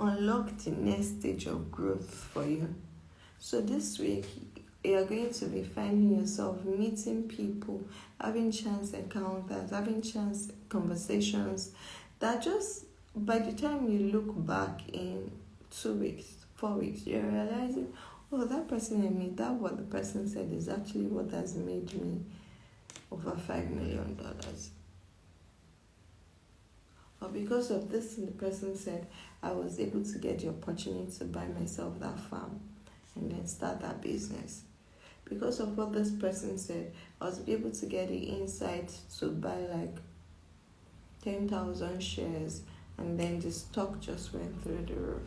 unlock the next stage of growth for you. So this week, you're going to be finding yourself meeting people, having chance encounters, having chance conversations that just... By the time you look back in 2 weeks, 4 weeks, you're realizing, oh, that person I met, that what the person said is actually what has made me over $5 million. Or because of this thing the person said, I was able to get the opportunity to buy myself that farm and then start that business. Because of what this person said, I was able to get the insight to buy like 10,000 shares, and then the stock just went through the roof.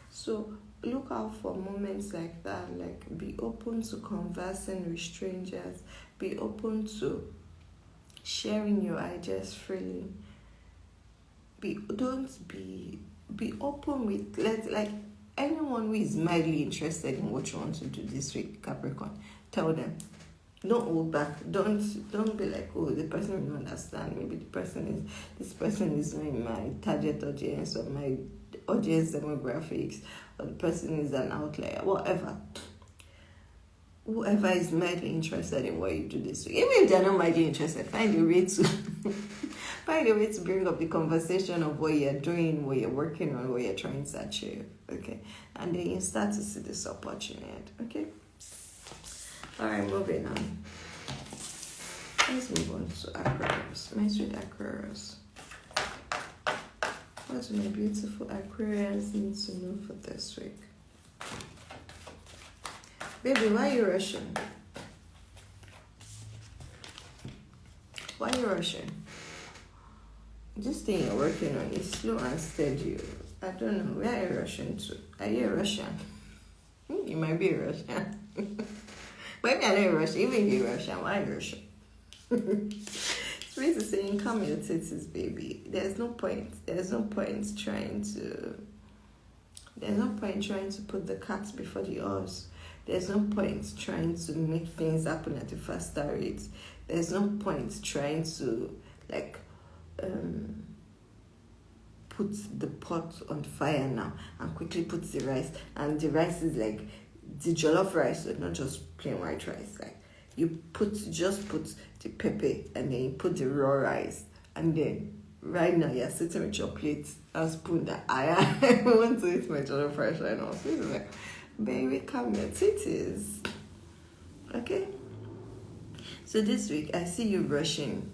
So look out for moments like that. Like, be open to conversing with strangers. Be open to sharing your ideas freely. Be open with, like anyone who is mildly interested in what you want to do this week, Capricorn. Tell them. Don't hold back. Don't be like, oh, the person will not understand. Maybe this person is not in my target audience or my audience demographics, or the person is an outlier, whatever. whoever is madly interested in what you do this week, even if they're not madly interested, find a way to find a way to bring up the conversation of what you're doing, what you're working on, what you're trying to achieve. Okay, and then you start to see this opportunity. Okay. All right, moving on. Let's move on to Aquarius. My sweet Aquarius. What do my beautiful Aquarius need to know for this week? Baby, why are you rushing? Why are you rushing? This thing you're working on is slow and steady. I don't know. Where are you rushing to? Are you a Russian? You might be a Russian. Maybe I'm not a Russian. Even if you're Russian, why are you Russian? Spirit is saying, calm your titties, baby. There's no point trying to put the cart before the horse. There's no point trying to make things happen at a faster rate. There's no point trying to put the pot on fire now and quickly put the rice. And the rice is like the jollof rice, so not just plain white rice. Like you just put the pepper and then you put the raw rice, and then right now you're sitting with your plate and spoon that I want to eat my jollof rice right now. So it's like, baby, calm your titties. Okay? So this week, I see you rushing,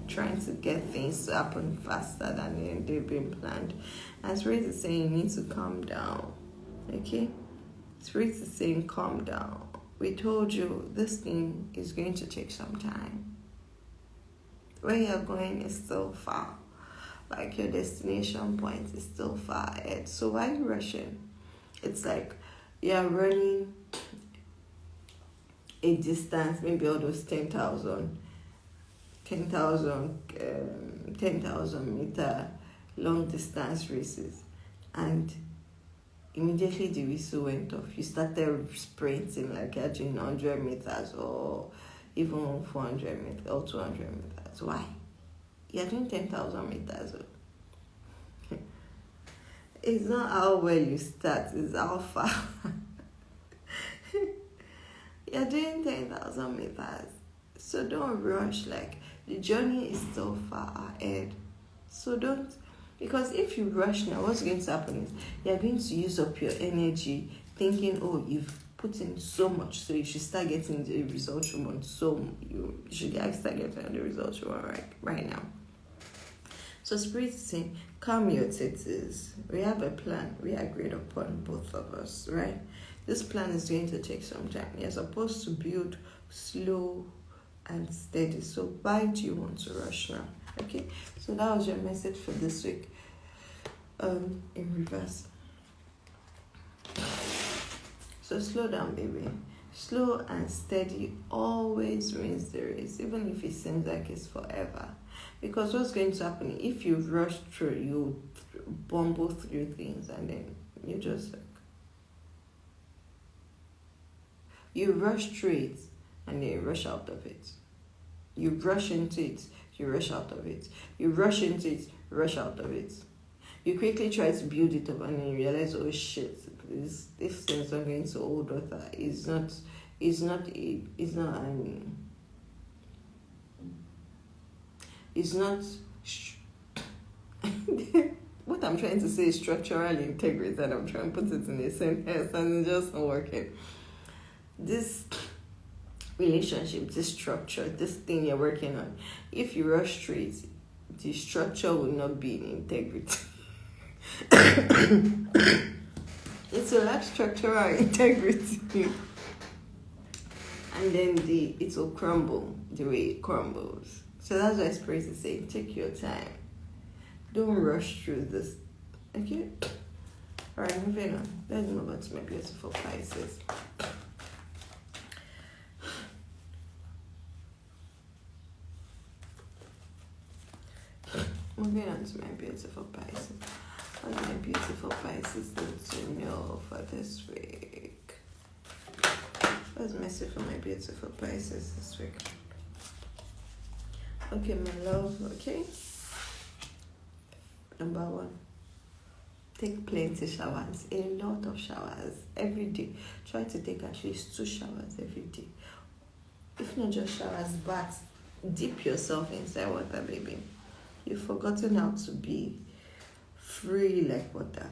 trying to get things to happen faster than they've been planned. And Spirit is saying you need to calm down. Okay? Spirit is saying calm down. We told you this thing is going to take some time. Where you're going is still far. Like your destination point is still far ahead. So why are you rushing? It's like you're running a distance, maybe all those 10,000 meter long distance races, and immediately the whistle went off. You started sprinting like you're doing 100 meters or even 400 meters or 200 meters. Why? You're doing 10,000 meters. It's not how well you start, it's how far. You're doing 10,000 meters. So don't rush. Like, the journey is still far ahead. So don't, because if you rush now, what's going to happen is you're going to use up your energy thinking, oh, you've put in so much, so you should start getting the results you want. So you should start getting the results you want right now. So Spirit is saying, calm your titties. We have a plan. We agreed upon, both of us, right? This plan is going to take some time. You're supposed to build slow and steady. So why do you want to rush now? Okay, so that was your message for this week. In reverse. So slow down, baby. Slow and steady always wins the race, even if it seems like it's forever. Because what's going to happen if you rush through, you bumble through things, and then you just you rush through it and then you rush out of it. You rush into it, you rush out of it. You rush into it, rush out of it. You quickly try to build it up and then you realize, oh shit, this thing's not going to hold water. It's not what I'm trying to say is structural integrity, and I'm trying to put it in a sentence and it's just not working. This relationship, this structure, this thing you're working on, if you rush through it, the structure will not be in integrity. It will lack structural integrity. And then it will crumble the way it crumbles. So that's why Spirit is saying, take your time. Don't rush through this. Okay? Alright, moving on. Let's move on to my beautiful Pisces. Moving on to my beautiful Pisces. What do my beautiful Pisces need to know for this week? What's the message for my beautiful Pisces this week? Okay, my love, okay? Number one. Take plenty showers, a lot of showers every day. Try to take at least 2 showers every day. If not just showers, baths. Dip yourself inside water, baby. You've forgotten how to be free like water.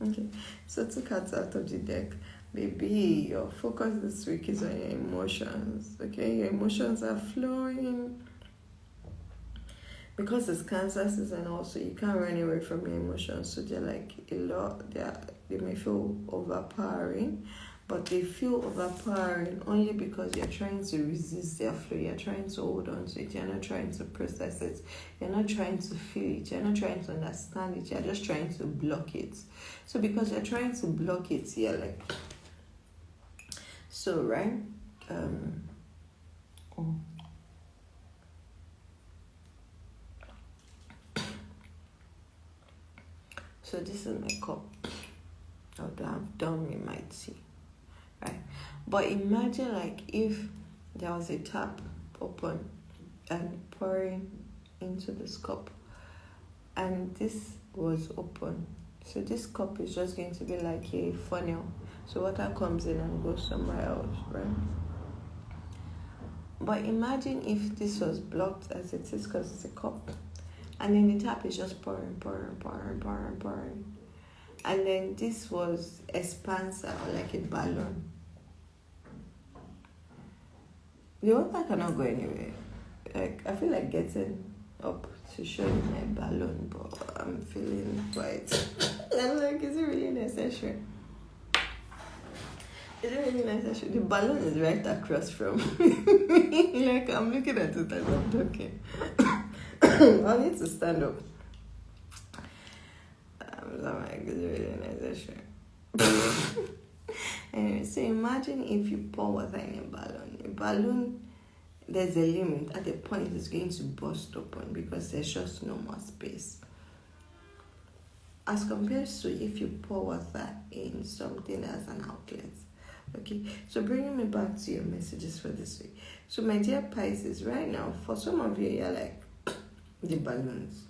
Okay, so 2 cards out of the deck. Baby, your focus this week is on your emotions. Okay, your emotions are flowing. Because it's Cancer season also, you can't run away from your emotions. So they're like a lot, they may feel overpowering, but they feel overpowering only because you're trying to resist their flow. You're trying to hold on to it. You're not trying to process it. You're not trying to feel it. You're not trying to understand it. You're just trying to block it. So because you're trying to block it, you're like... So, right? So this is my cup. I've done with my tea, right? But imagine like if there was a tap open and pouring into this cup, and this was open. So this cup is just going to be like a funnel. So water comes in and goes somewhere else, right? But imagine if this was blocked as it is because it's a cup. And then the tap is just pouring. And then this was expansive, like a balloon. The water cannot go anywhere. Like, I feel like getting up to show you my balloon, but I'm feeling quite... I'm like, is it really necessary? Is it really necessary? The balloon is right across from me. Like, I'm looking at it as I'm talking. I need to stand up. I'm like, it's really necessary. Anyway, so imagine if you pour water in a balloon. A balloon, there's a limit. At a point, it's going to burst open because there's just no more space. As compared to if you pour water in something as an outlet. Okay, so bringing me back to your messages for this week. So my dear Pisces, right now, for some of you, you're like, the balloons.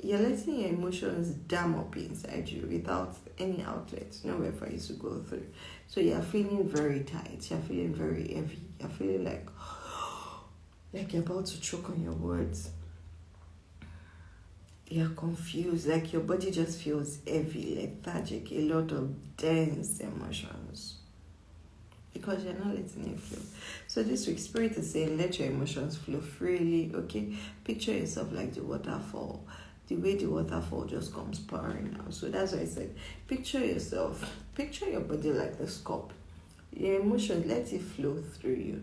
You're letting your emotions dam up inside you without any outlets, nowhere for you to go through. So you're feeling very tight, you're feeling very heavy, you're feeling like you're about to choke on your words. You're confused, like your body just feels heavy, lethargic, a lot of dense emotions. Because you're not letting it flow. So this week, Spirit is saying, let your emotions flow freely, okay? Picture yourself like the waterfall. The way the waterfall just comes pouring out. So that's why I said, picture yourself, picture your body like the cup. Your emotions, let it flow through you.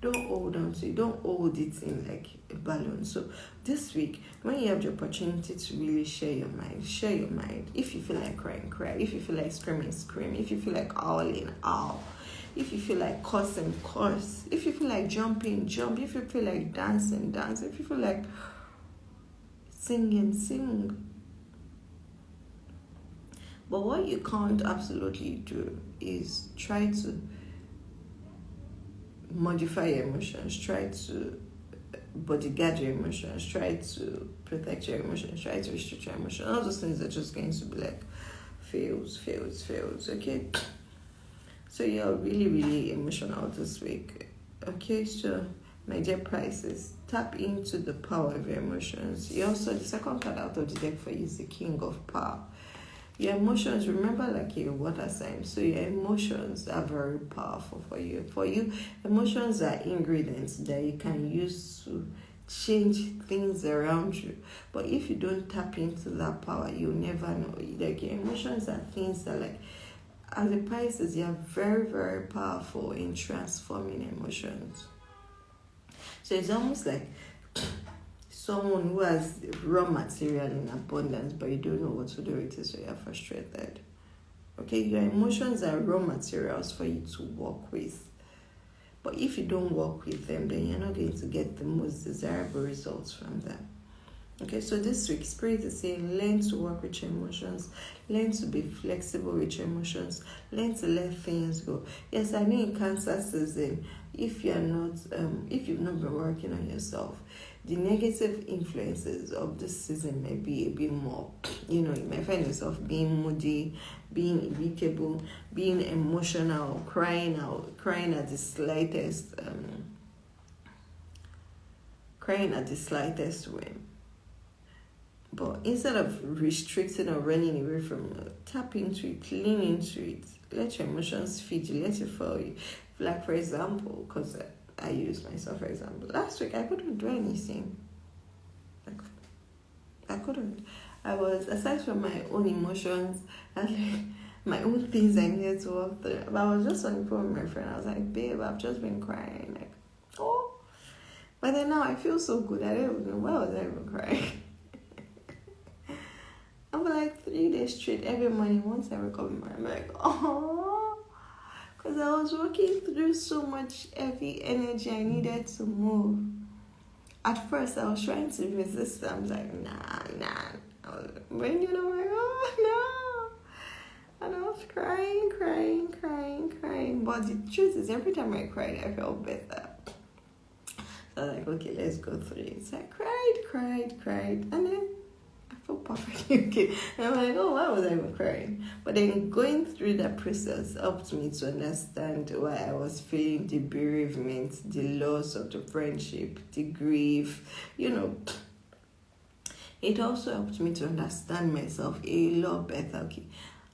Don't hold on to it. Don't hold it in like a balloon. So this week, when you have the opportunity to really share your mind, share your mind. If you feel like crying, cry. If you feel like screaming, scream. If you feel like howling, howl. If you feel like cursing, curse. If you feel like jumping, jump. If you feel like dancing, dance. If you feel like singing, sing. But what you can't absolutely do is try to modify your emotions, try to bodyguard your emotions, try to protect your emotions, try to restrict your emotions. All those things are just going to be like fails, okay? So you're really, really emotional this week. Okay, so my dear Pisces, tap into the power of your emotions. You also, the second card out of the deck for you is the King of Power. Your emotions, remember, like your water sign, so your emotions are very powerful for you. For you, emotions are ingredients that you can use to change things around you. But if you don't tap into that power, you'll never know. Like your emotions are things that, like, as a Pisces, you are very, very powerful in transforming emotions. So it's almost like someone who has raw material in abundance, but you don't know what to do with it, so you're frustrated. Okay, your emotions are raw materials for you to work with. But if you don't work with them, then you're not going to get the most desirable results from them. Okay, so this week, Spirit is saying, learn to work with your emotions, learn to be flexible with your emotions, learn to let things go. Yes, I know in Cancer season, if you've not been working on yourself, the negative influences of this season may be a bit more. You know, you might find yourself being moody, being irritable, being emotional, crying at the slightest whim. But instead of restricting or running away from it, tap into it, lean into it, let your emotions feed you, let it follow you. Like, for example, because I use myself for example, last week I couldn't do anything. Like, I couldn't. I was, aside from my own emotions and like my own things I needed to work through, but I was just on the phone with my friend. I was like, babe, I've just been crying. Like, oh. But then now I feel so good. I don't even know why was I even crying. I'm like 3 days straight, every morning, once I wake up in I'm like, oh, because I was working through so much heavy energy. I needed to move. At first, I was trying to resist. I was like, nah. I was bringing it, I'm like, oh, no. And I was crying. But the truth is, every time I cried, I felt better. So I was like, okay, let's go through it. So I cried. And then I felt perfectly okay. And I'm like, oh, why was I even crying? But then going through that process helped me to understand why I was feeling the bereavement, the loss of the friendship, the grief, you know. It also helped me to understand myself a lot better. Okay,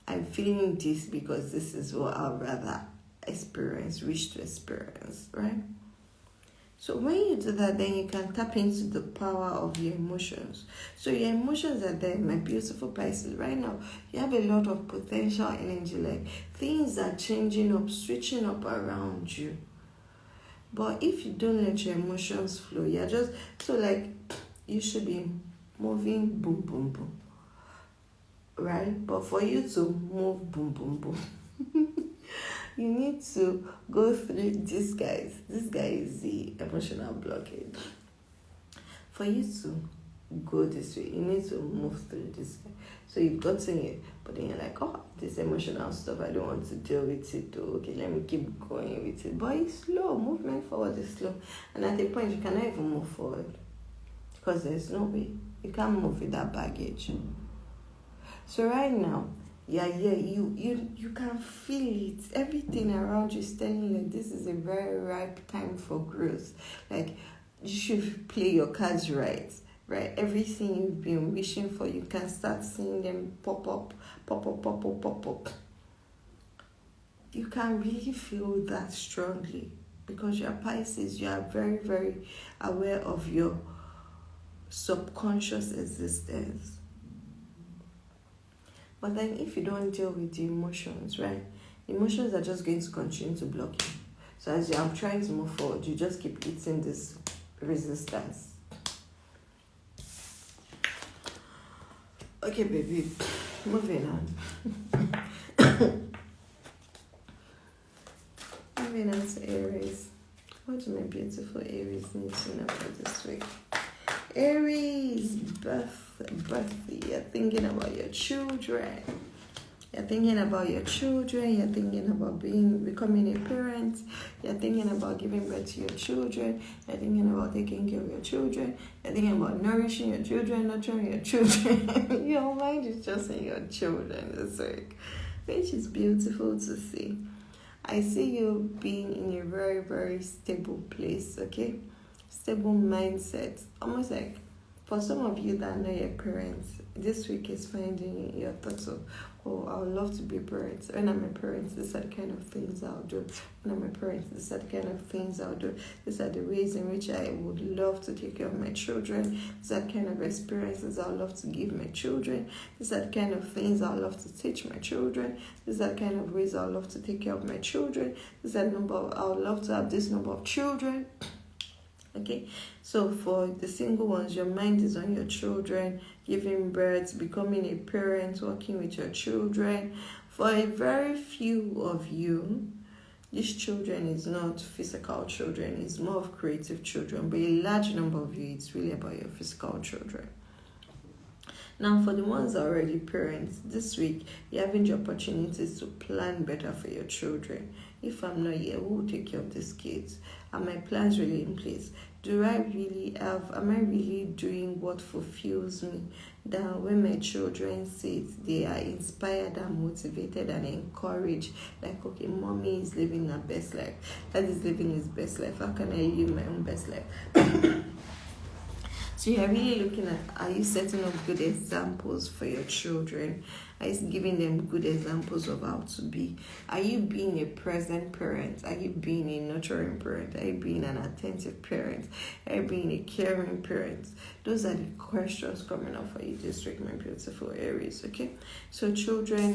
I'm feeling this because this is what I'd rather wish to experience, right? So when you do that, then you can tap into the power of your emotions. So your emotions are there, my beautiful Pisces. Right now, you have a lot of potential energy, like things are changing up, switching up around you. But if you don't let your emotions flow, you're just, so like, you should be moving boom, boom, boom. Right? But for you to move boom, boom, boom, you need to go through this guy is the emotional blockade. For you to go this way, you need to move through this guy. So you've gotten it, but then you're like, oh, this emotional stuff, I don't want to deal with it. Okay, let me keep going with it. But it's slow. Movement forward is slow. And at a point, you cannot even move forward because there's no way. You can't move with that baggage. So right now, you can feel it. Everything around you is telling you like this is a very ripe time for growth. Like you should play your cards right? Everything you've been wishing for, you can start seeing them pop up. You can really feel that strongly because you're Pisces. You are very, very aware of your subconscious existence. But then if you don't deal with the emotions, right? Emotions are just going to continue to block you. So as I'm trying to move forward, you just keep hitting this resistance. Okay, baby. Moving on. Moving on to Aries. What do my beautiful Aries need to know for this week? Aries, birth. You're thinking about your children. You're thinking about becoming a parent. You're thinking about giving birth to your children. You're thinking about taking care of your children. You're thinking about nourishing your children, nurturing your children. Your mind is just in your children this week, which is beautiful to see. I see you being in a very, very stable place, okay? Stable mindset. Almost like for some of you that know your parents, this week is finding your thoughts of, oh, I would love to be a parent. When I'm a parent, these are the kind of things I'll do. When I'm a parent, these are the kind of things I'll do. These are the ways in which I would love to take care of my children. These are the kind of experiences I'll love to give my children. These are the kind of things I'll love to teach my children. These are the kind of ways I'll love to take care of my children. These are the I'll love to have this number of children. Okay, so for the single ones, your mind is on your children, giving birth, becoming a parent, working with your children. For a very few of you, these children is not physical children, it's more of creative children. But a large number of you, it's really about your physical children. Now, for the ones that are already parents, this week, you're having the opportunities to plan better for your children. If I'm not here, who will take care of these kids? Are my plans really in place? am I really doing what fulfills me? That when my children see it, they are inspired and motivated and encouraged. Like, okay, mommy is living her best life. Dad is living his best life. How can I live my own best life? So you're really looking at, are you setting up good examples for your children? Are you giving them good examples of how to be? Are you being a present parent? Are you being a nurturing parent? Are you being an attentive parent? Are you being a caring parent? Those are the questions coming up for you this week, my beautiful Aries, okay? So your children.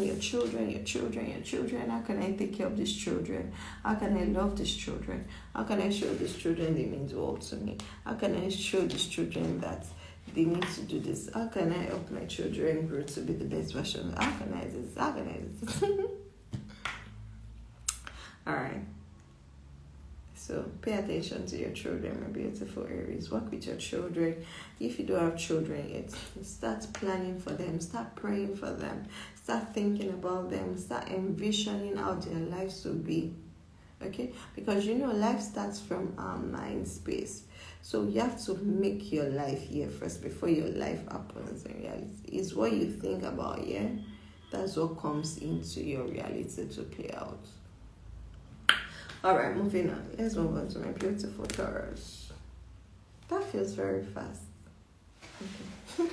How can I take care of these children? How can I love these children? How can I show these children they mean the world to me? How can I show these children that they need to do this? How can I help my children grow to be the best version? How can I do this? How can I do this? Alright. So pay attention to your children, my beautiful Aries. Work with your children. If you don't have children yet, start planning for them. Start praying for them. Start thinking about them. Start envisioning how their lives will be. Okay? Because life starts from our mind space. So you have to make your life here first before your life happens in reality. It's what you think about here. That's what comes into your reality to play out. Alright, moving on. Let's move on to my beautiful Taurus. That feels very fast. Okay.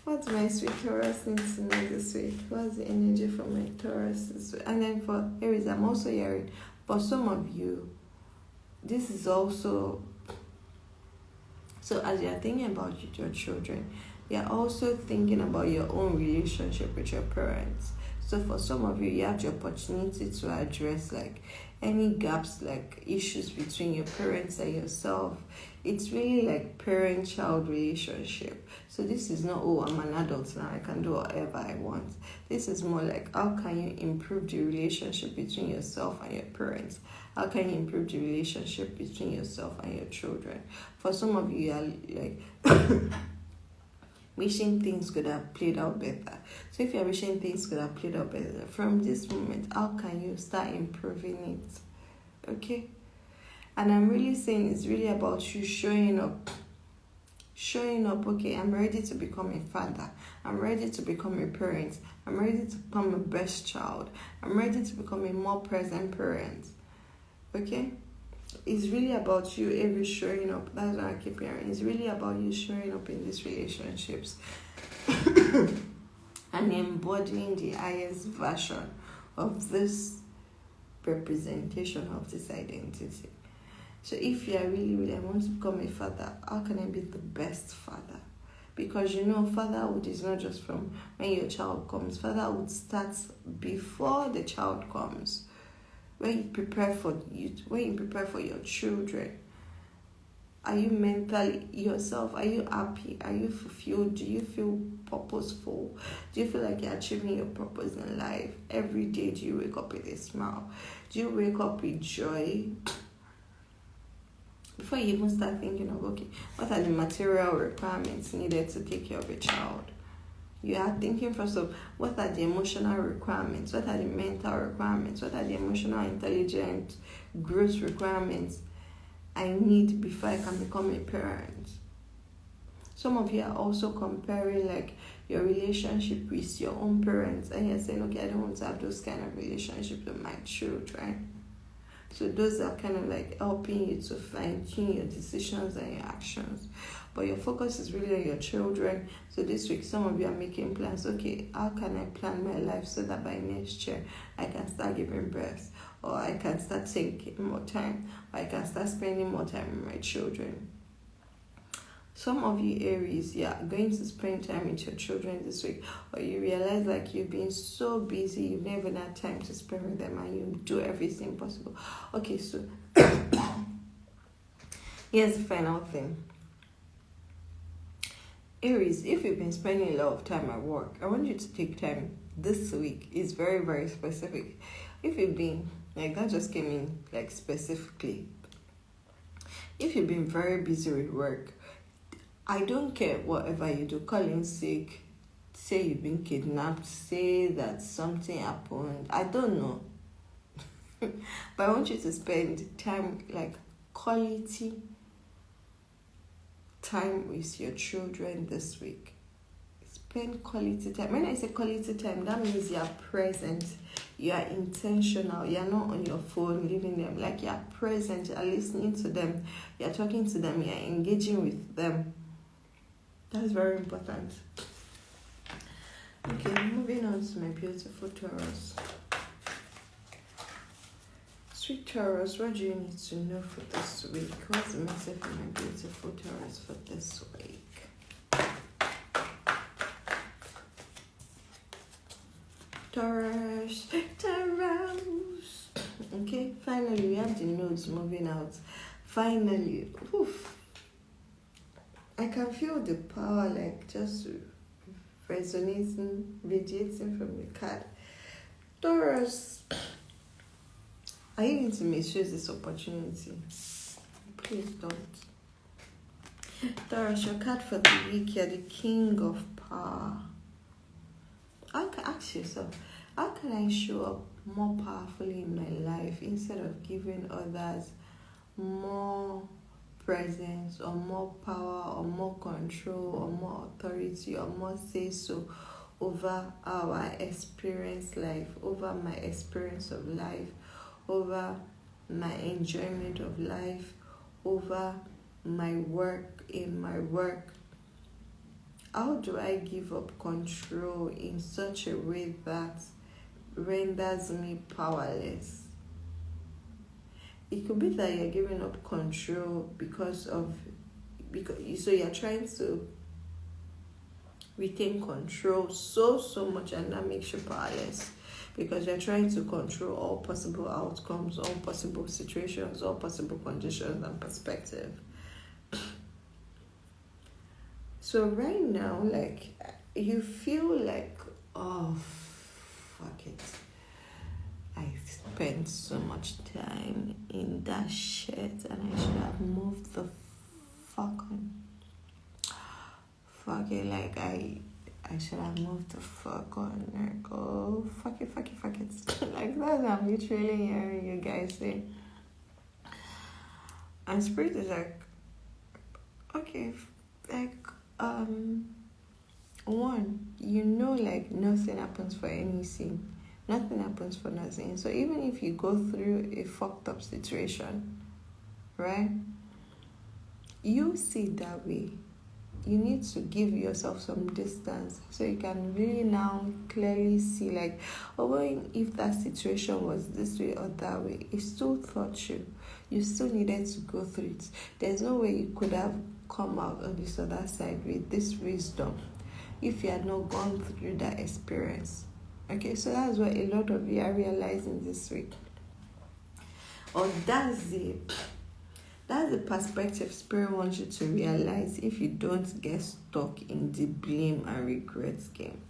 What's my sweet Taurus need to know this week? What's the energy for my Taurus this week? And then for Aries, I'm also hearing, for some of you, this is also... So as you're thinking about your children, you're also thinking about your own relationship with your parents. So for some of you, you have the opportunity to address like any gaps, like issues between your parents and yourself. It's really like parent-child relationship. So this is not, oh, I'm an adult now, I can do whatever I want. This is more like, how can you improve the relationship between yourself and your parents? How can you improve the relationship between yourself and your children? For some of you, are like wishing things could have played out better. So if you're wishing things could have played out better, from this moment, how can you start improving it? Okay? And I'm really saying it's really about you showing up. Showing up, okay, I'm ready to become a father. I'm ready to become a parent. I'm ready to become a best child. I'm ready to become a more present parent. Okay? It's really about you every showing up. That's what I keep hearing. It's really about you showing up in these relationships and embodying the highest version of this representation of this identity. So if you are really, I want to become a father, how can I be the best father? Because fatherhood is not just from when your child comes. Fatherhood starts before the child comes. When you prepare for youth, when you prepare for your children, are you mentally yourself? Are you happy? Are you fulfilled? Do you feel purposeful? Do you feel like you're achieving your purpose in life? Every day, do you wake up with a smile? Do you wake up with joy? Before you even start thinking of, okay, what are the material requirements needed to take care of a child? You are thinking first of what are the emotional requirements, what are the mental requirements, what are the emotional intelligence growth requirements I need before I can become a parent. Some of you are also comparing like your relationship with your own parents and you're saying, okay, I don't want to have those kind of relationships with my children. So those are kind of like helping you to fine-tune your decisions and your actions. But your focus is really on your children. So this week, some of you are making plans. Okay, how can I plan my life so that by next year, I can start giving birth? Or I can start taking more time. Or I can start spending more time with my children. Some of you Aries, are going to spend time with your children this week. Or you realize like you've been so busy, you've never had time to spend with them and you do everything possible. Okay, so here's the final thing. Aries, if you've been spending a lot of time at work, I want you to take time this week. It's very, very specific. If you've been, like that just came in like specifically. If you've been very busy with work, I don't care whatever you do, call in sick, say you've been kidnapped, say that something happened, I don't know. But I want you to spend time, like quality time with your children this week. Spend quality time. When I say quality time, that means you are present, you are intentional, you are not on your phone leaving them. Like, you are present, you are listening to them, you are talking to them, you are engaging with them. That's very important. Okay, moving on to my beautiful Taurus. Sweet Taurus, what do you need to know for this week? What's the message for my beautiful Taurus for this week? Taurus. Okay, finally we have the nodes moving out. Finally, oof. I can feel the power like just resonating, radiating from the card. Taurus, are you going to misuse this opportunity? Please don't. Taurus, your card for the week, you're the King of Power. Ask yourself, how can I show up more powerfully in my life instead of giving others more presence or more power or more control or more authority or more say-so over our experience life, over my experience of life, over my enjoyment of life, over my work, in my work? How do I give up control in such a way that renders me powerless? It could be that you're giving up control because so you're trying to retain control so much, and that makes you powerless because you're trying to control all possible outcomes, all possible situations, all possible conditions and perspective. So right now, like, you feel like, oh, fuck it. I spent so much time in that shit and I should have moved the fuck on. Fuck it, like, I should have moved the fuck on. Like, oh, fuck it. Like, that's what I'm literally hearing you guys say. And Spirit is like, okay, like, one, you know, like, nothing happens for anything. Nothing happens for nothing. So even if you go through a fucked up situation, right? You see it that way. You need to give yourself some distance so you can really now clearly see, like, even if that situation was this way or that way, it still taught you. You still needed to go through it. There's no way you could have come out on this other side with this wisdom if you had not gone through that experience. Okay, so that's what a lot of you are realizing this week. Or that's the perspective Spirit wants you to realize if you don't get stuck in the blame and regrets game.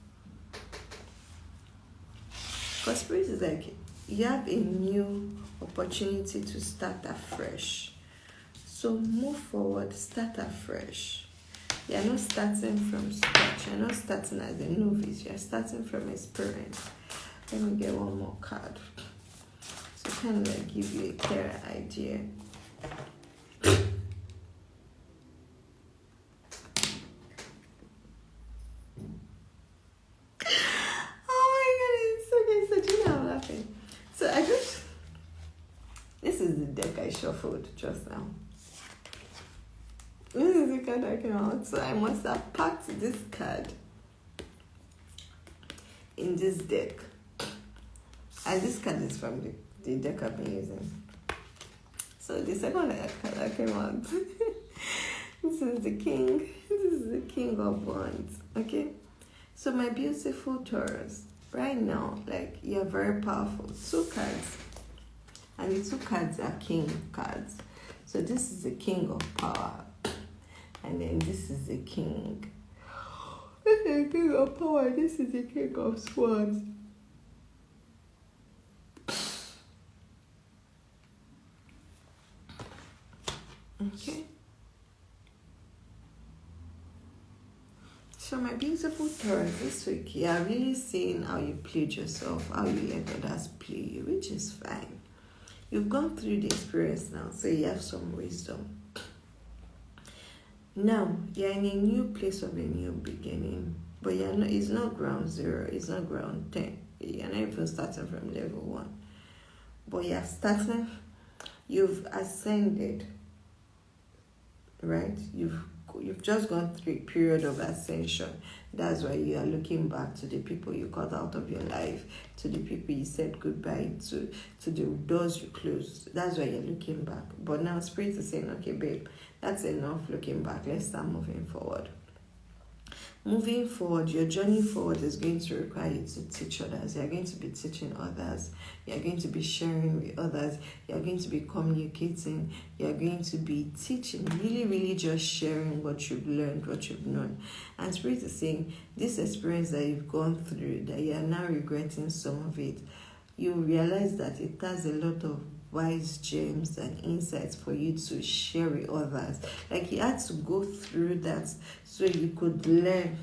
Because Spirit is like, you have a new opportunity to start afresh. So move forward, start afresh. You're not starting from scratch. You're not starting as a novice. You're starting from experience. Let me get one more card. So kind of like give you a clearer idea. I shuffled just now. This is the card that came out, so I must have packed this card in this deck. And this card is from the deck I've been using. So the second card that came out, this is the king. This is the King of Wands. Okay? So my beautiful Taurus, right now, like, you're very powerful. 2 cards. And the 2 cards are king cards. So this is the King of Power. And then this is the King. This is the King of Power. This is the King of Swords. Okay. So my beautiful Taurus, this week, you are really seeing how you played yourself, how you let others play you, which is fine. You've gone through the experience now, so you have some wisdom. Now, you're in a new place of a new beginning, but you're not, it's not ground zero, it's not ground 10. You're not even starting from level 1. But you're starting, you've ascended, right? You've just gone through a period of ascension. That's why you are looking back to the people you cut out of your life, to the people you said goodbye to the doors you closed. That's why you're looking back. But now Spirit is saying, okay, babe, that's enough looking back. Let's start moving forward. Moving forward, your journey forward is going to require you to teach others. You're going to be teaching others. You're going to be sharing with others. You're going to be communicating. You're going to be teaching. Really, really just sharing what you've learned, what you've known. And Spirit is saying, this experience that you've gone through, that you are now regretting some of it, you realize that it has a lot of wise gems and insights for you to share with others. Like you had to go through that so you could learn.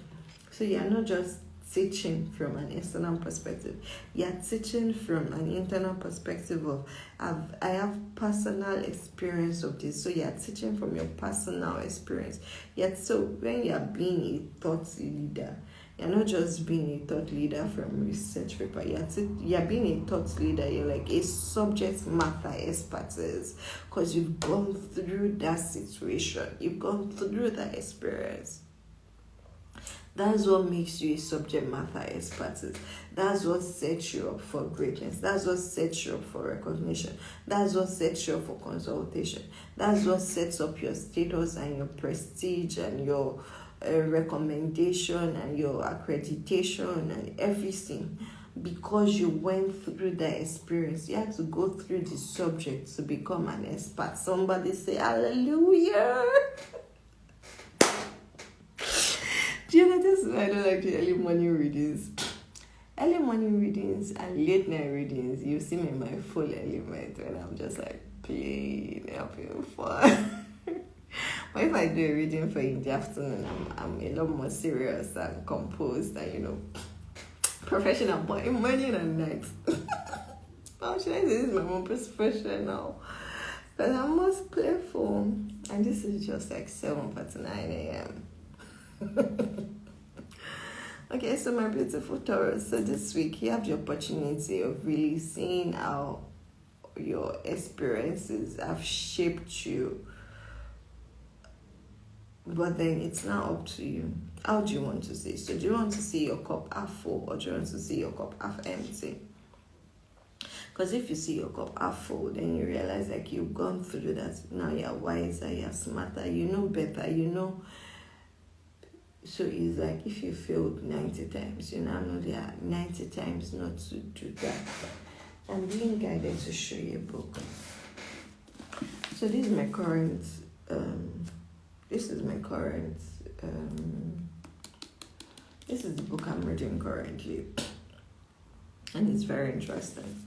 So you're not just teaching from an external perspective, you're teaching from an internal perspective of I have personal experience of this. So you're teaching from your personal experience. Yet so when you're being a thought leader, you're not just being a thought leader from research paper. You're being a thought leader. You're like a subject matter expertise because you've gone through that situation. You've gone through that experience. That's what makes you a subject matter expertise. That's what sets you up for greatness. That's what sets you up for recognition. That's what sets you up for consultation. That's what sets up your status and your prestige and your recommendation and your accreditation and everything, because you went through that experience. You had to go through the subject to become an expert. Somebody say hallelujah. Do you notice I don't like the early morning readings? Early morning readings and late night readings, you see me in my full element when I'm just like playing, having fun. But if I do a reading for you in the afternoon, I'm a lot more serious and composed and, professional. But in morning and night, how should I say this is my more professional? But I'm most playful. And this is just like 7:49 a.m. Okay, so my beautiful Taurus. So this week, you have the opportunity of really seeing how your experiences have shaped you. But then it's now up to you. How do you want to see? So do you want to see your cup half full or do you want to see your cup half empty? Because if you see your cup half full, then you realize like you've gone through that. Now you're wiser, you're smarter, you know better, So it's like if you failed 90 times, you now know there are 90 times not to do that. I'm being guided to show you a book. So this is my current... This is the book I'm reading currently, and it's very interesting.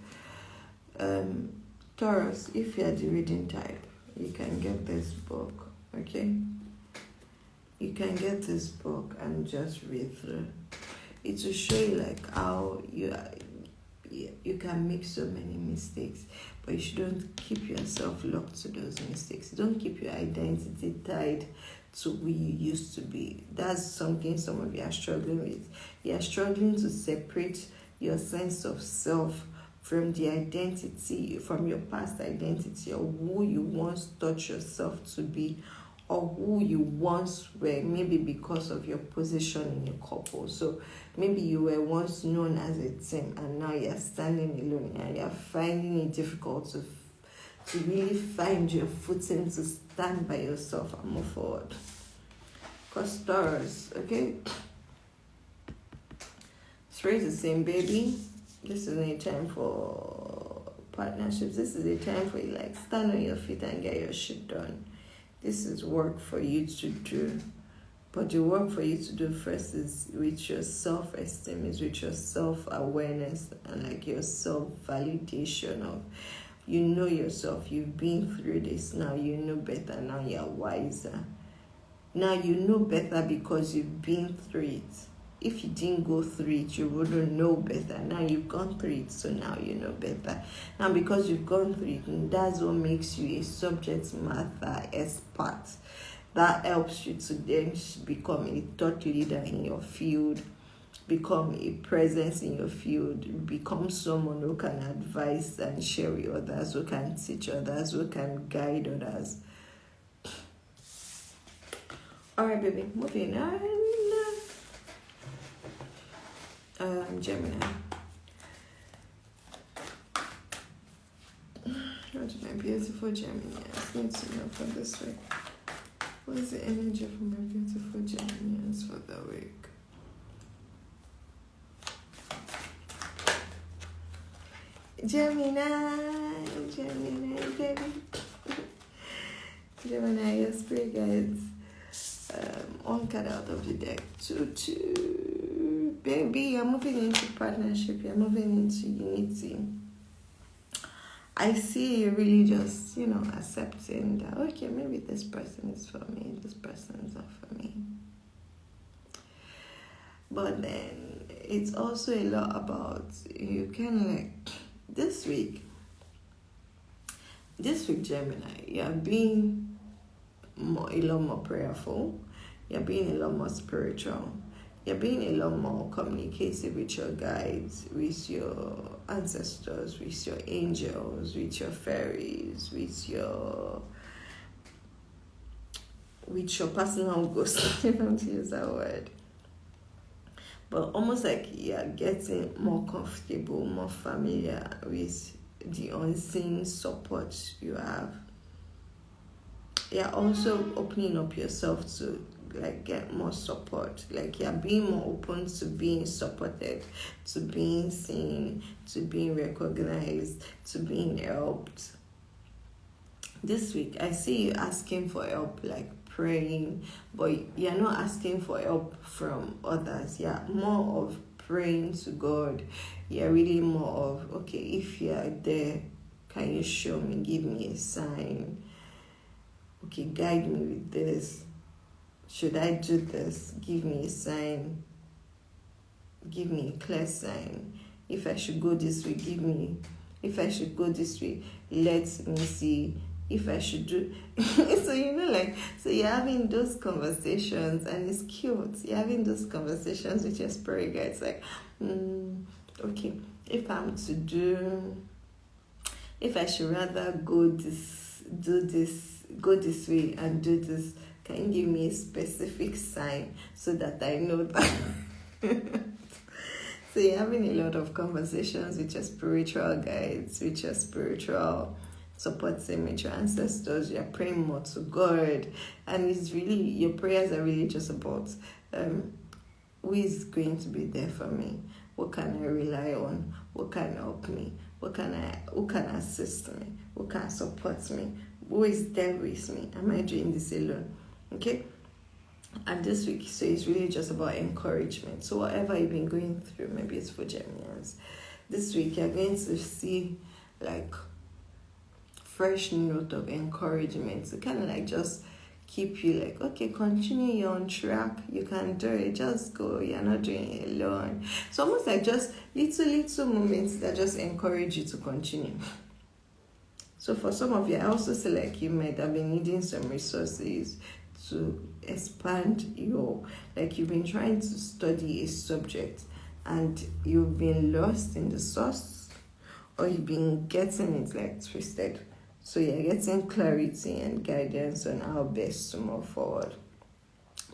Taurus, if you're the reading type, you can get this book, okay? You can get this book and just read through. It will show you like how you can make so many mistakes, but you shouldn't keep yourself locked to those mistakes. Don't keep your identity tied to who you used to be. That's something some of you are struggling with. You are struggling to separate your sense of self from the identity, from your past identity, or who you once thought yourself to be, or who you once were, maybe because of your position in your couple. So maybe you were once known as a team and now you're standing alone and you're finding it difficult to really find your footing to stand by yourself and move forward. Because Taurus, okay? Spirit is saying, baby, this is a time for partnerships. This is a time for you like stand on your feet and get your shit done. This is work for you to do. But the work for you to do first is with your self-esteem, is with your self-awareness and like your self-validation of, you know yourself, you've been through this, now you know better, now you're wiser. Now you know better because you've been through it. If you didn't go through it, you wouldn't know better. Now you've gone through it, so now you know better. Now because you've gone through it, that's what makes you a subject matter expert. that helps you to then become a thought leader in your field, become a presence in your field, become someone who can advise and share with others, who can teach others, who can guide others. Alright, baby, moving on. Gemini. What do my beautiful Geminians need to know for this week? What is the energy for my beautiful Geminians for the week? Gemini, baby. Gemini, your spirit guides. One card out of the deck. 2. Baby, you're moving into partnership. You're moving into unity. I see you really just, accepting that, okay, maybe this person is for me, this person is not for me. But then it's also a lot about you kind of like this week, Gemini, you're being a lot more prayerful, you're being a lot more spiritual, you're being a lot more communicative with your guides, with your ancestors, with your angels, with your fairies, with your personal ghost, you don't use that word. But almost like you're getting more comfortable, more familiar with the unseen support you have. You're also opening up yourself to get more support. You're being more open to being supported, to being seen, to being recognized, to being helped. This week, I see you asking for help, praying, but you're not asking for help from others. You're more of praying to God. You're really more of, okay, if you're there, can you show me, give me a sign? Okay, guide me with this. Should I do this? Give me a sign. Give me a clear sign. If I should go this way, give me. If I should go this way, let me see. If I should do so you're having those conversations, and it's cute. You're having those conversations with your spirit guides, okay, if I should rather go this way and do this, can you give me a specific sign so that I know that? So you're having a lot of conversations with your spiritual guides, with your spiritual support system, with your ancestors. You're praying more to God, and it's really, your prayers are really just about who is going to be there for me, what can I rely on, what can help me, who can assist me, who can support me, who is there with me, am I doing this alone? Okay. And this week, so it's really just about encouragement. So whatever you've been going through, maybe it's for Geminians, this week you're going to see fresh note of encouragement to kind of just keep you okay, continue, you're on track, you can do it, just go, you're not doing it alone. So almost just little moments that just encourage you to continue. So for some of you, I also say you might have been needing some resources to expand your, you've been trying to study a subject and you've been lost in the source, or you've been getting it twisted. So you're getting clarity and guidance on how best to move forward.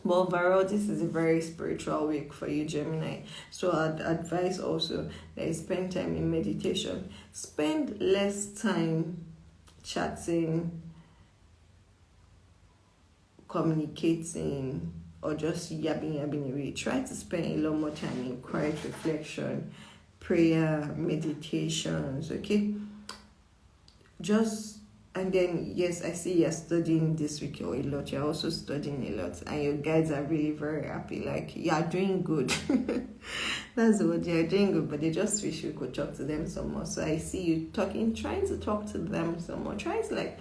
But overall, this is a very spiritual week for you, Gemini. So I'd advise also that you spend time in meditation. Spend less time chatting, communicating, or just yabbing away. Try to spend a lot more time in quiet reflection, prayer, meditations, okay? And then, yes, I see you're studying this week a lot. You're also studying a lot. And your guides are really very happy. You're doing good. That's what you're doing good. But they just wish you could talk to them some more. So I see you trying to talk to them some more. Trying to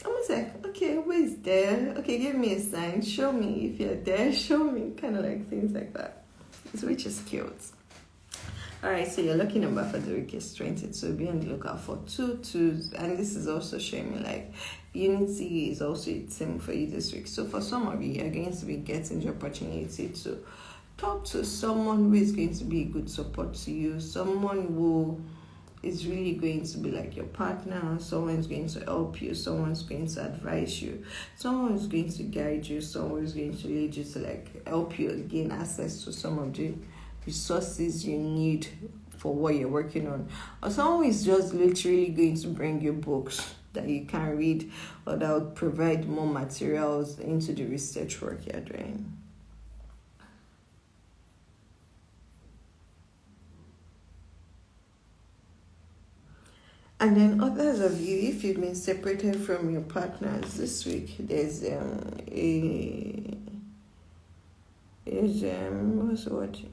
almost okay, who is there? Okay, give me a sign. Show me if you're there. Show me. Kind of things like that. Which is cute. Alright, so your lucky number for the week is 22. Be on the lookout for 2 2s. And this is also showing me like unity is also a theme for you this week. So for some of you, you're going to be getting the opportunity to talk to someone who is going to be a good support to you. Someone who is really going to be like your partner. Someone's going to help you. Someone's going to advise you. Someone is going to guide you. Someone is going to lead you to like help you gain access to some of the resources you need for what you're working on, or someone is just literally going to bring you books that you can read, or that will provide more materials into the research work you're doing. And then others of you, if you've been separated from your partners this week, there's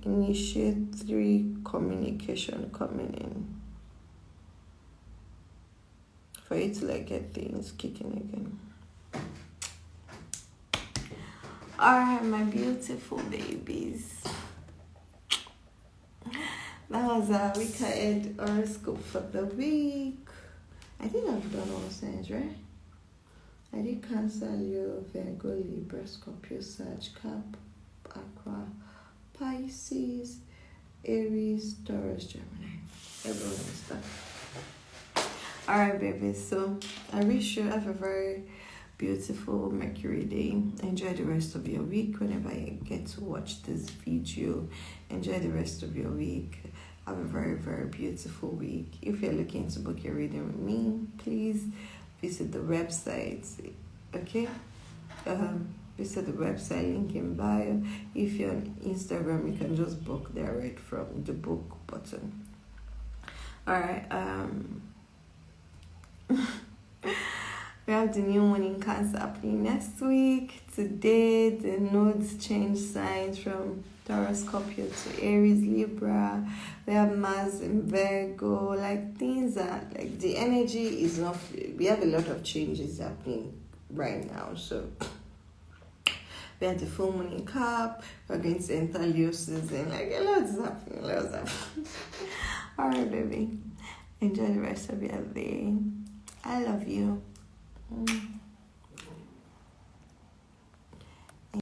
initiatory communication coming in for you to like get things kicking again. Alright, my beautiful babies, that was our week ahead horoscope for the week. I think I've done all signs, right? I did Cancer, Leo, Virgo, Libra, Scorpio, Sag, Cap, Aqua, Pisces, Aries, Taurus, Gemini. Everyone's done. Alright, babies. So I wish you have a very beautiful Mercury day. Enjoy the rest of your week. Whenever you get to watch this video, enjoy the rest of your week. Have a very, very beautiful week. If you're looking to book a reading with me, please visit the website. Okay? Visit the website, link in bio. If you're on Instagram, you can just book there right from the book button. Alright, we have the new moon in Cancer happening next week. Today, the nodes change signs from Taurus, Scorpio to Aries, Libra. We have Mars in Virgo. Like, things are, like, the energy is not, we have a lot of changes happening right now. So we have the full moon in Cap. We're going to enter Leo season. Like, a lot is happening. Alright, baby. Enjoy the rest of your day. I love you.